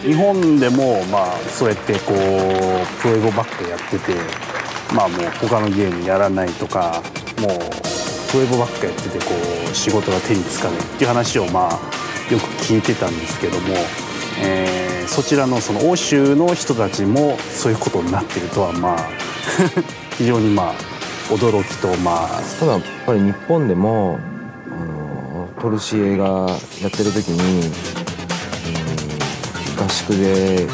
S8: 日本でもそうやってこうプロエゴばっかやってて、もう他のゲームやらないとか、もうプロエゴばっかやっててこう仕事が手につかないっていう話をよく聞いてたんですけども、そちらのその欧州の人たちもそういうことになってるとは非常に驚きと
S2: ただやっぱり日本でもトルシエがやってる時に、合宿で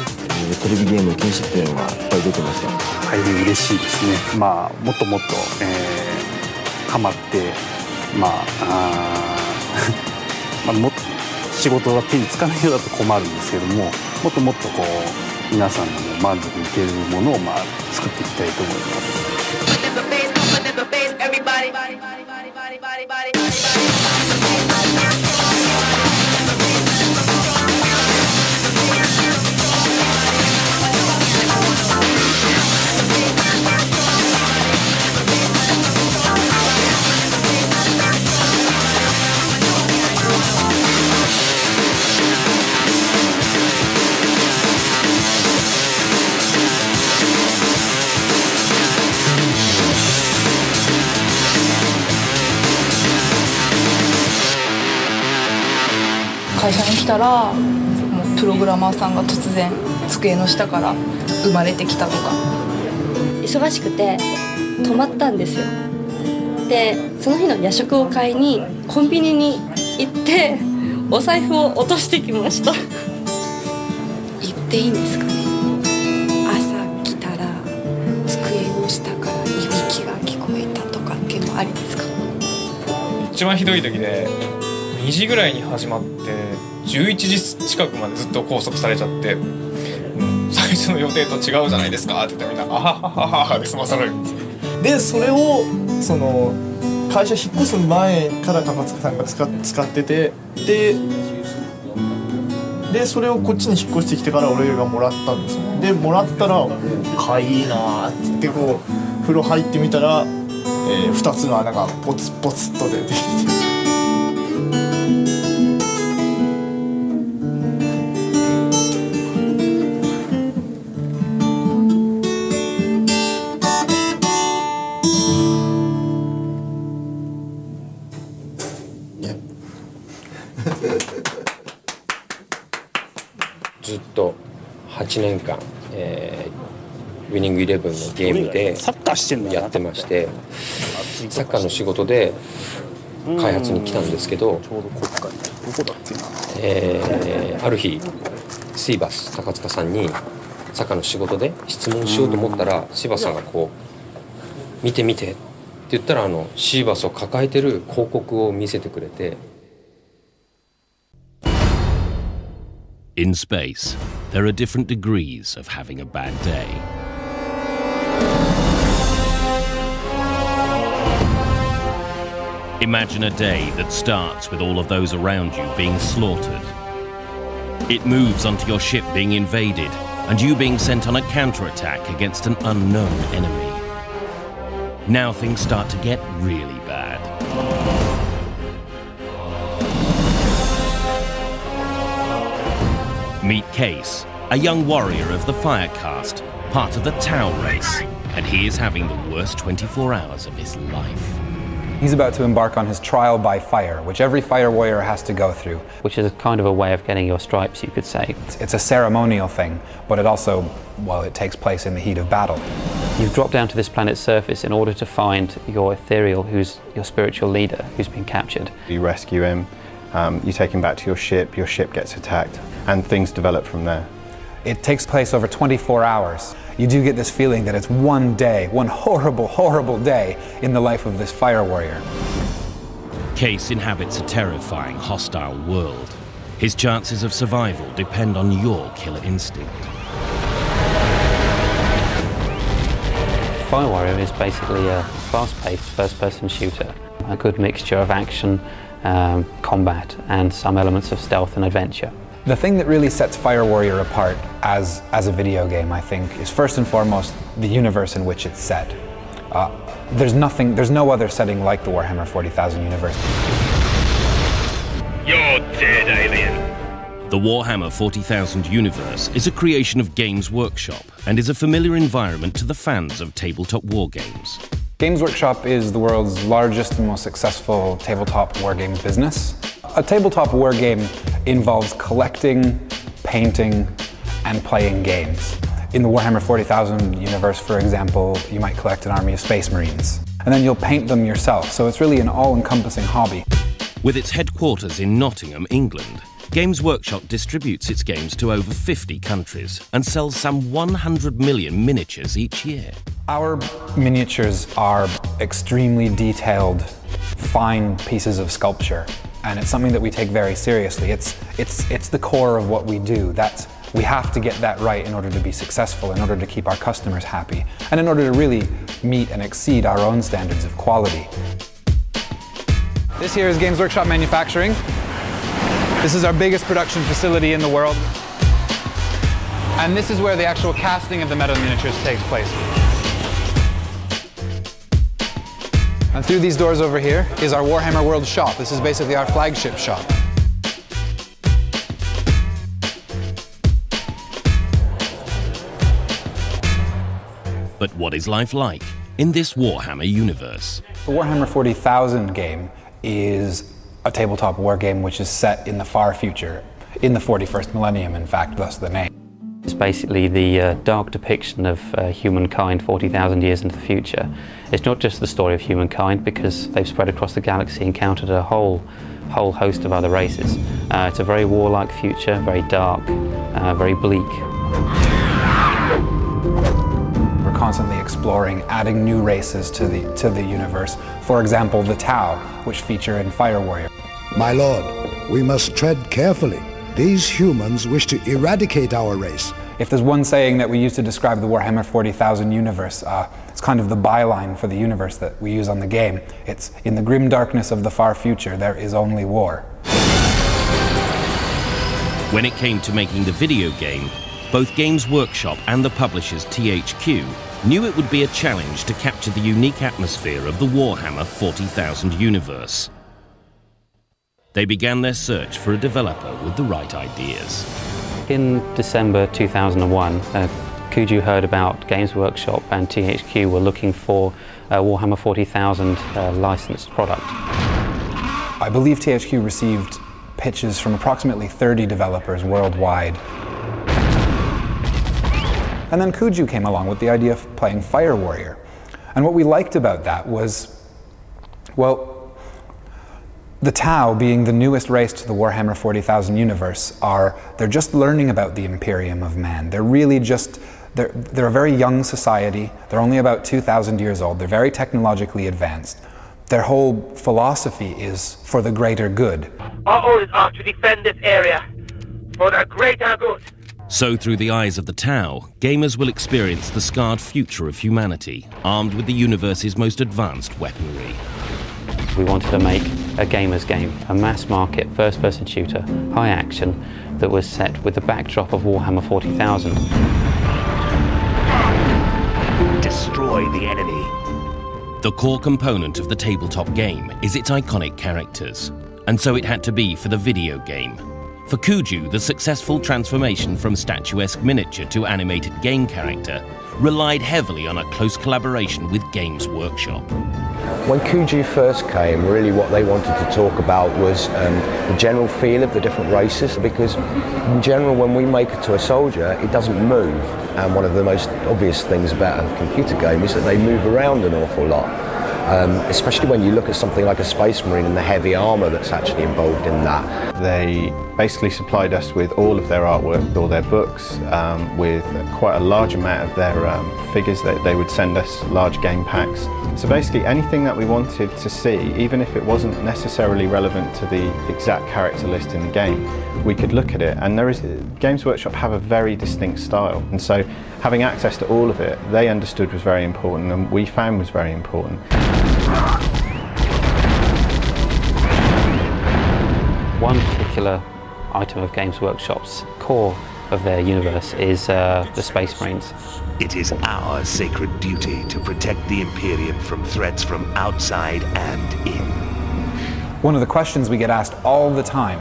S2: テレビゲーム禁止っていうのがいっぱい出てました。
S8: 大変嬉しいですね。もっともっと、ハマってもっと仕事が手につかないようだと困るんですけども、もっともっとこう皆さんの満足いけるものを作っていきたいと思います。
S11: 会社に来たらもうプログラマーさんが突然机の下から生まれてきたとか。
S12: 忙しくて泊まったんですよ。でその日の夜食を買いにコンビニに行ってお財布を落としてきました。言っていいんですかね。朝来たら机の下からいびきが聞こえたとかっていうのありですか。
S10: 一番ひどい時で2時ぐらいに始まって11時近くまでずっと拘束されちゃって、最初の予定と違うじゃないですかって言ったらみんな「あはははは」で済まされるんですよ。
S14: でそれをその会社引っ越す前から高塚さんが使ってて、でそれをこっちに引っ越してきてから俺がもらったんですよ。でもらったら「かいいな」って言ってこう風呂入ってみたら、2つの穴がポツポツと出てきて。
S6: ずっと8年間、ウィニングイレブンのゲームでやってまして、サッカーの仕事で開発に来たんですけど、ある日シーバス高塚さんにサッカーの仕事で質問しようと思ったら、シーバスさんがこう見て見てって言ったら、シーバスを抱えてる広告を見せてくれて。
S1: In space, there are different degrees of having a bad day. Imagine a day that starts with all of those around you being slaughtered. It moves onto your ship being invaded, and you being sent on a counterattack against an unknown enemy. Now things start to get really bad. Meet Case, a young warrior of the Fire caste, part of the Tau race, and he is having the worst 24 hours of his life.
S15: He's about to embark on his trial by fire, which every fire warrior has to go through.
S17: Which is kind of a way of getting your stripes, you could say.
S15: It's a ceremonial thing, but it also, well, it takes place in the heat of battle.
S17: You've dropped down to this planet's surface in order to find your ethereal, who's your spiritual leader, who's been captured.
S18: You rescue him, you take him back to your ship gets attacked, and things develop from there.
S15: It takes place over 24 hours. You do get this feeling that it's one day, one horrible, horrible day in the life of this fire warrior.
S1: Case inhabits a terrifying, hostile world. His chances of survival depend on your killer instinct.
S17: Fire Warrior is basically a fast-paced first-person shooter. A good mixture of action, combat, and some elements of stealth and adventure.
S15: The thing that really sets Fire Warrior apart as a video game, I think, is first and foremost the universe in which it's set. There's no other setting like the Warhammer 40,000 universe.
S1: You're dead, alien! The Warhammer 40,000 universe is a creation of Games Workshop and is a familiar environment to the fans of tabletop war games.
S15: Games Workshop is the world's largest and most successful tabletop wargame business. A tabletop wargame involves collecting, painting, and playing games. In the Warhammer 40,000 universe, for example, you might collect an army of Space Marines, and then you'll paint them yourself, so it's really an all-encompassing hobby.
S1: With its headquarters in Nottingham, England, Games Workshop distributes its games to over 50 countries and sells some 100 million miniatures each year.
S15: Our miniatures are extremely detailed, fine pieces of sculpture, and it's something that we take very seriously. It's the core of what we do. We have to get that right in order to be successful, in order to keep our customers happy, and in order to really meet and exceed our own standards of quality. This here is Games Workshop Manufacturing. This is our biggest production facility in the world. And this is where the actual casting of the metal miniatures takes place. And through these doors over here is our Warhammer World shop. This is basically our flagship shop.
S1: But what is life like in this Warhammer universe?
S15: The Warhammer 40,000 game is a tabletop war game which is set in the far future, in the 41st millennium, in fact, thus the name.
S17: It's basically the dark depiction of humankind 40,000 years into the future. It's not just the story of humankind, because they've spread across the galaxy, encountered a whole host of other races. It's a very warlike future, very dark, very bleak.
S15: We're constantly exploring, adding new races to the universe. For example, the Tau, which feature in Fire Warrior.
S19: My lord, we must tread carefully. These humans wish to eradicate our race.
S15: If there's one saying that we use to describe the Warhammer 40,000 universe, it's kind of the byline for the universe that we use on the game. It's, in the grim darkness of the far future, there is only war.
S1: When it came to making the video game, both Games Workshop and the publishers THQ knew it would be a challenge to capture the unique atmosphere of the Warhammer 40,000 universe. They began their search for a developer with the right ideas.
S17: In December 2001, Kuju heard about Games Workshop and THQ were looking for a Warhammer 40,000 licensed product.
S15: I believe THQ received pitches from approximately 30 developers worldwide. And then Kuju came along with the idea of playing Fire Warrior. And what we liked about that was, well, the Tau, being the newest race to the Warhammer 40,000 universe, they're just learning about the Imperium of Man. They're really just, they're a very young society. They're only about 2,000 years old. They're very technologically advanced. Their whole philosophy is for the greater good.
S7: Our orders are to defend this area for the greater good.
S1: So through the eyes of the Tau, gamers will experience the scarred future of humanity, armed with the universe's most advanced weaponry.
S17: We wanted to make a gamer's game, a mass-market, first-person shooter, high action, that was set with the backdrop of Warhammer 40,000.
S7: Destroy the enemy.
S1: The core component of the tabletop game is its iconic characters, and so it had to be for the video game. For Kuju, the successful transformation from statuesque miniature to animated game character relied heavily on a close collaboration with Games Workshop.
S13: When Kuju first came, really what they wanted to talk about was the general feel of the different races, because in general when we make it to a soldier, it doesn't move, and one of the most obvious things about a computer game is that they move around an awful lot. Especially when you look at something like a Space Marine and the heavy armour that's actually involved in that.
S18: They basically supplied us with all of their artwork, all their books, with quite a large amount of their figures. They would send us large game packs. So basically anything that we wanted to see, even if it wasn't necessarily relevant to the exact character list in the game, we could look at it. And Games Workshop have a very distinct style, and so having access to all of it, they understood was very important, and we found was very important.
S17: One particular item of Games Workshop's core of their universe is the Space Marines.
S7: It is our sacred duty to protect the Imperium from threats from outside and in.
S15: One of the questions we get asked all the time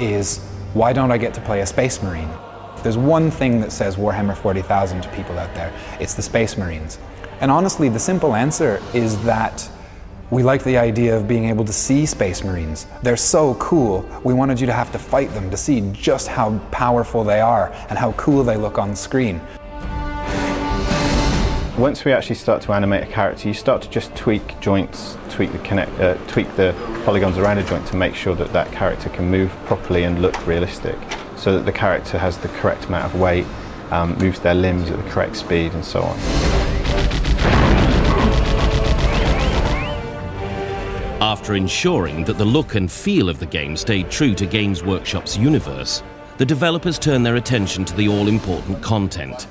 S15: is, why don't I get to play a Space Marine? If there's one thing that says Warhammer 40,000 to people out there, it's the Space Marines. And honestly, the simple answer is that we like the idea of being able to see Space Marines. They're so cool, we wanted you to have to fight them to see just how powerful they are and how cool they look on screen.
S18: Once we actually start to animate a character, you start to just tweak joints, tweak the polygons around a joint to make sure that that character can move properly and look realistic, so that the character has the correct amount of weight, moves their limbs at the correct speed, and so on.
S1: After ensuring that the look and feel of the game stayed true to Games Workshop's universe, the developers turned their attention to the all-important content.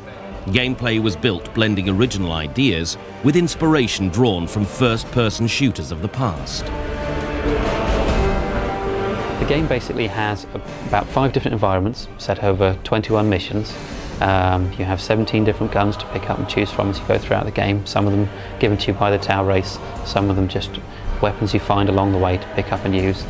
S1: Gameplay was built blending original ideas with inspiration drawn from first-person shooters of the past.
S17: The game basically has about 5 different environments set over 21 missions. You have 17 different guns to pick up and choose from as you go throughout the game. Some of them given to you by the Tau race, some of them just weapons you find along the way to pick up and use.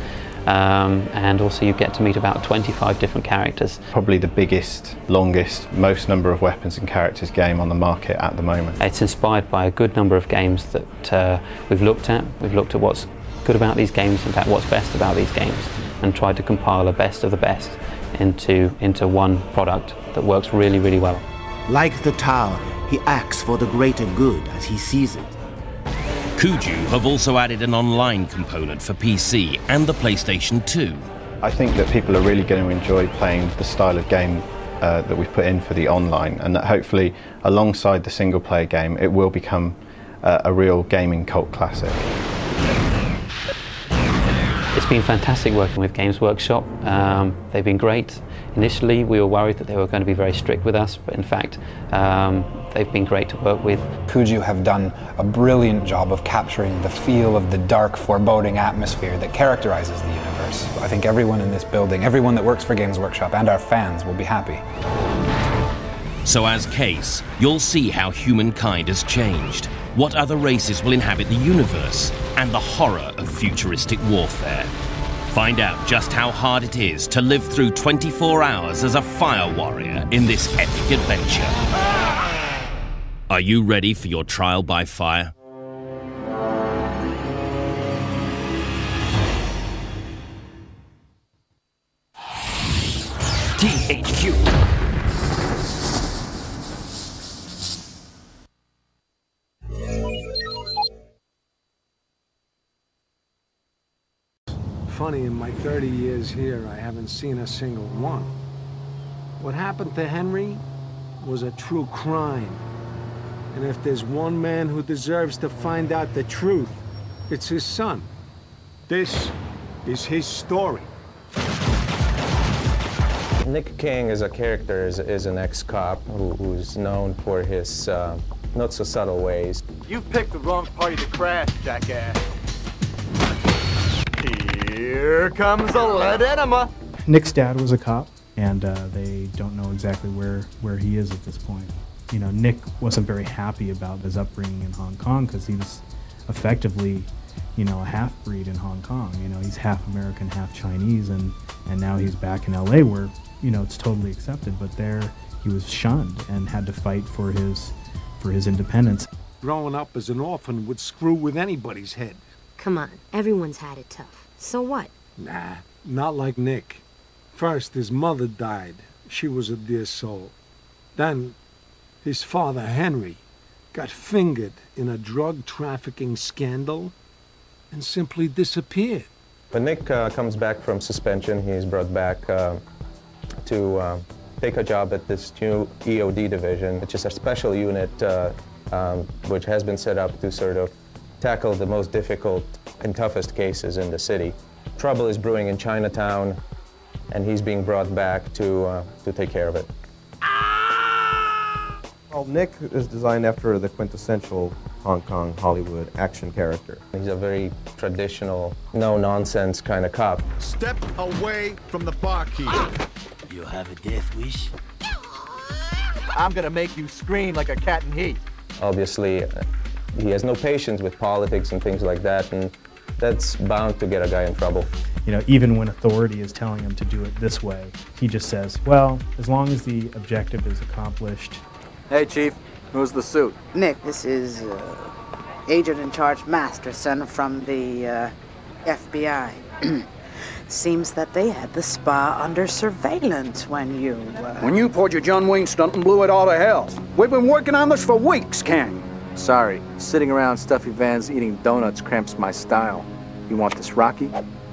S17: And also you get to meet about 25 different characters. Probably the biggest, longest, most number of weapons and characters game on the market at the moment. It's inspired by a good number of games that we've looked at. We've looked at what's good about these games, in fact what's best about these games, and tried to compile a best of the best into one product that works really, really well.
S7: Like the Tau, he acts for the greater good as he sees it.
S1: Kuju have also added an online component for PC and the PlayStation 2.
S18: I think that people are really going to enjoy playing the style of game that we've put in for the online, and that hopefully alongside the single player game it will become a real gaming cult classic.
S17: It's been fantastic working with Games Workshop. They've been great. Initially we were worried that they were going to be very strict with us, but in fact they've been great to work with.
S15: Kuju have done a brilliant job of capturing the feel of the dark, foreboding atmosphere that characterizes the universe. I think everyone in this building, everyone that works for Games Workshop and our fans will be happy.
S1: So as Case, you'll see how humankind has changed, what other races will inhabit the universe, and the horror of futuristic warfare. Find out just how hard it is to live through 24 hours as a fire warrior in this epic adventure. Are you ready for your trial by fire?
S7: THQ.
S4: Funny, in my 30 years here, I haven't seen a single one. What happened to Henry was a true crime. And if there's one man who deserves to find out the truth, it's his son. This is his story.
S16: Nick Kang as a character is an ex-cop who's known for his not-so-subtle ways.
S20: You've picked the wrong party to crash, jackass. Here comes the lead enema.
S21: Nick's dad was a cop, and they don't know exactly where he is at this point. You know, Nick wasn't very happy about his upbringing in Hong Kong because he was effectively, you know, a half-breed in Hong Kong. You know, he's half American, half Chinese, and now he's back in LA where, you know, it's totally accepted, but there he was shunned and had to fight for his independence.
S4: Growing up as an orphan would screw with anybody's head.
S22: Come on, everyone's had it tough. So what?
S4: Nah, not like Nick. First, his mother died. She was a dear soul. Then, his father, Henry, got fingered in a drug trafficking scandal and simply disappeared.
S16: When Nick comes back from suspension, he's brought back to take a job at this new EOD division, which is a special unit which has been set up to sort of tackle the most difficult and toughest cases in the city. Trouble is brewing in Chinatown, and he's being brought back to take care of it.
S18: Well, Nick is designed after the quintessential Hong Kong Hollywood action character.
S16: He's a very traditional, no-nonsense kind of cop.
S20: Step away from the barkeep.
S23: You have a death wish?
S20: I'm gonna make you scream like a cat in heat.
S16: Obviously, he has no patience with politics and things like that, and that's bound to get a guy in trouble.
S21: You know, even when authority is telling him to do it this way, he just says, well, as long as the objective is accomplished.
S20: Hey, Chief, who's the suit?
S24: Nick, this is Agent in Charge Masterson from the FBI. Seems that they had the spa under surveillance when you...
S28: When you pulled your John Wayne stunt and blew it all to hell. We've been working on this for weeks, Kang.
S20: Sorry, sitting around stuffy vans eating donuts cramps my style. You want this, Rocky?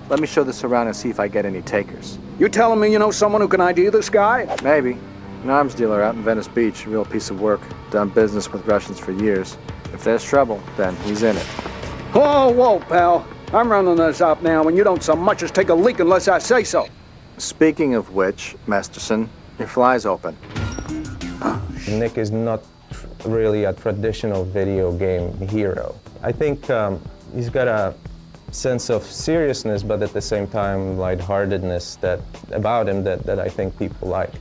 S20: Let me show this around and see if I get any takers.
S28: You telling me you know someone who can ID this guy?
S20: Maybe. An arms dealer out in Venice Beach, real piece of work. Done business with Russians for years. If there's trouble, then he's in it.
S28: Whoa, whoa, pal. I'm running this up now, and you don't so much as take a leak unless I say so.
S20: Speaking of which, Masterson, your fly's open.
S16: Nick is not really a traditional video game hero. I think he's got a sense of seriousness, but at the same time, lightheartedness about him that I think people like.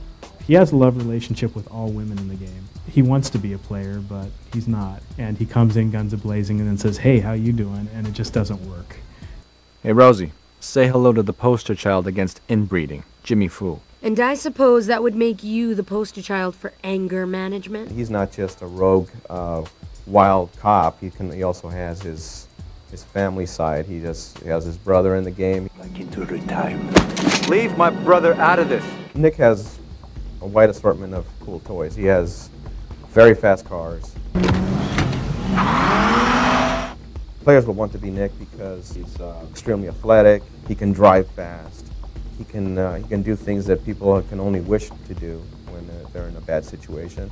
S21: He has a love relationship with all women in the game. He wants to be a player, but he's not. And he comes in guns a-blazing and then says, hey, how you doing? And it just doesn't work.
S20: Hey, Rosie, say hello to the poster child against inbreeding, Jimmy Fu.
S22: And I suppose that would make you the poster child for anger management?
S18: He's not just a rogue, wild cop. He also has his family side. He has his brother in the game.
S23: Like into retirement.
S20: Leave my brother out of this.
S18: Nick has a wide assortment of cool toys. He has very fast cars. Players will want to be Nick because he's extremely athletic. He can drive fast. He can do things that people can only wish to do when they're in a bad situation.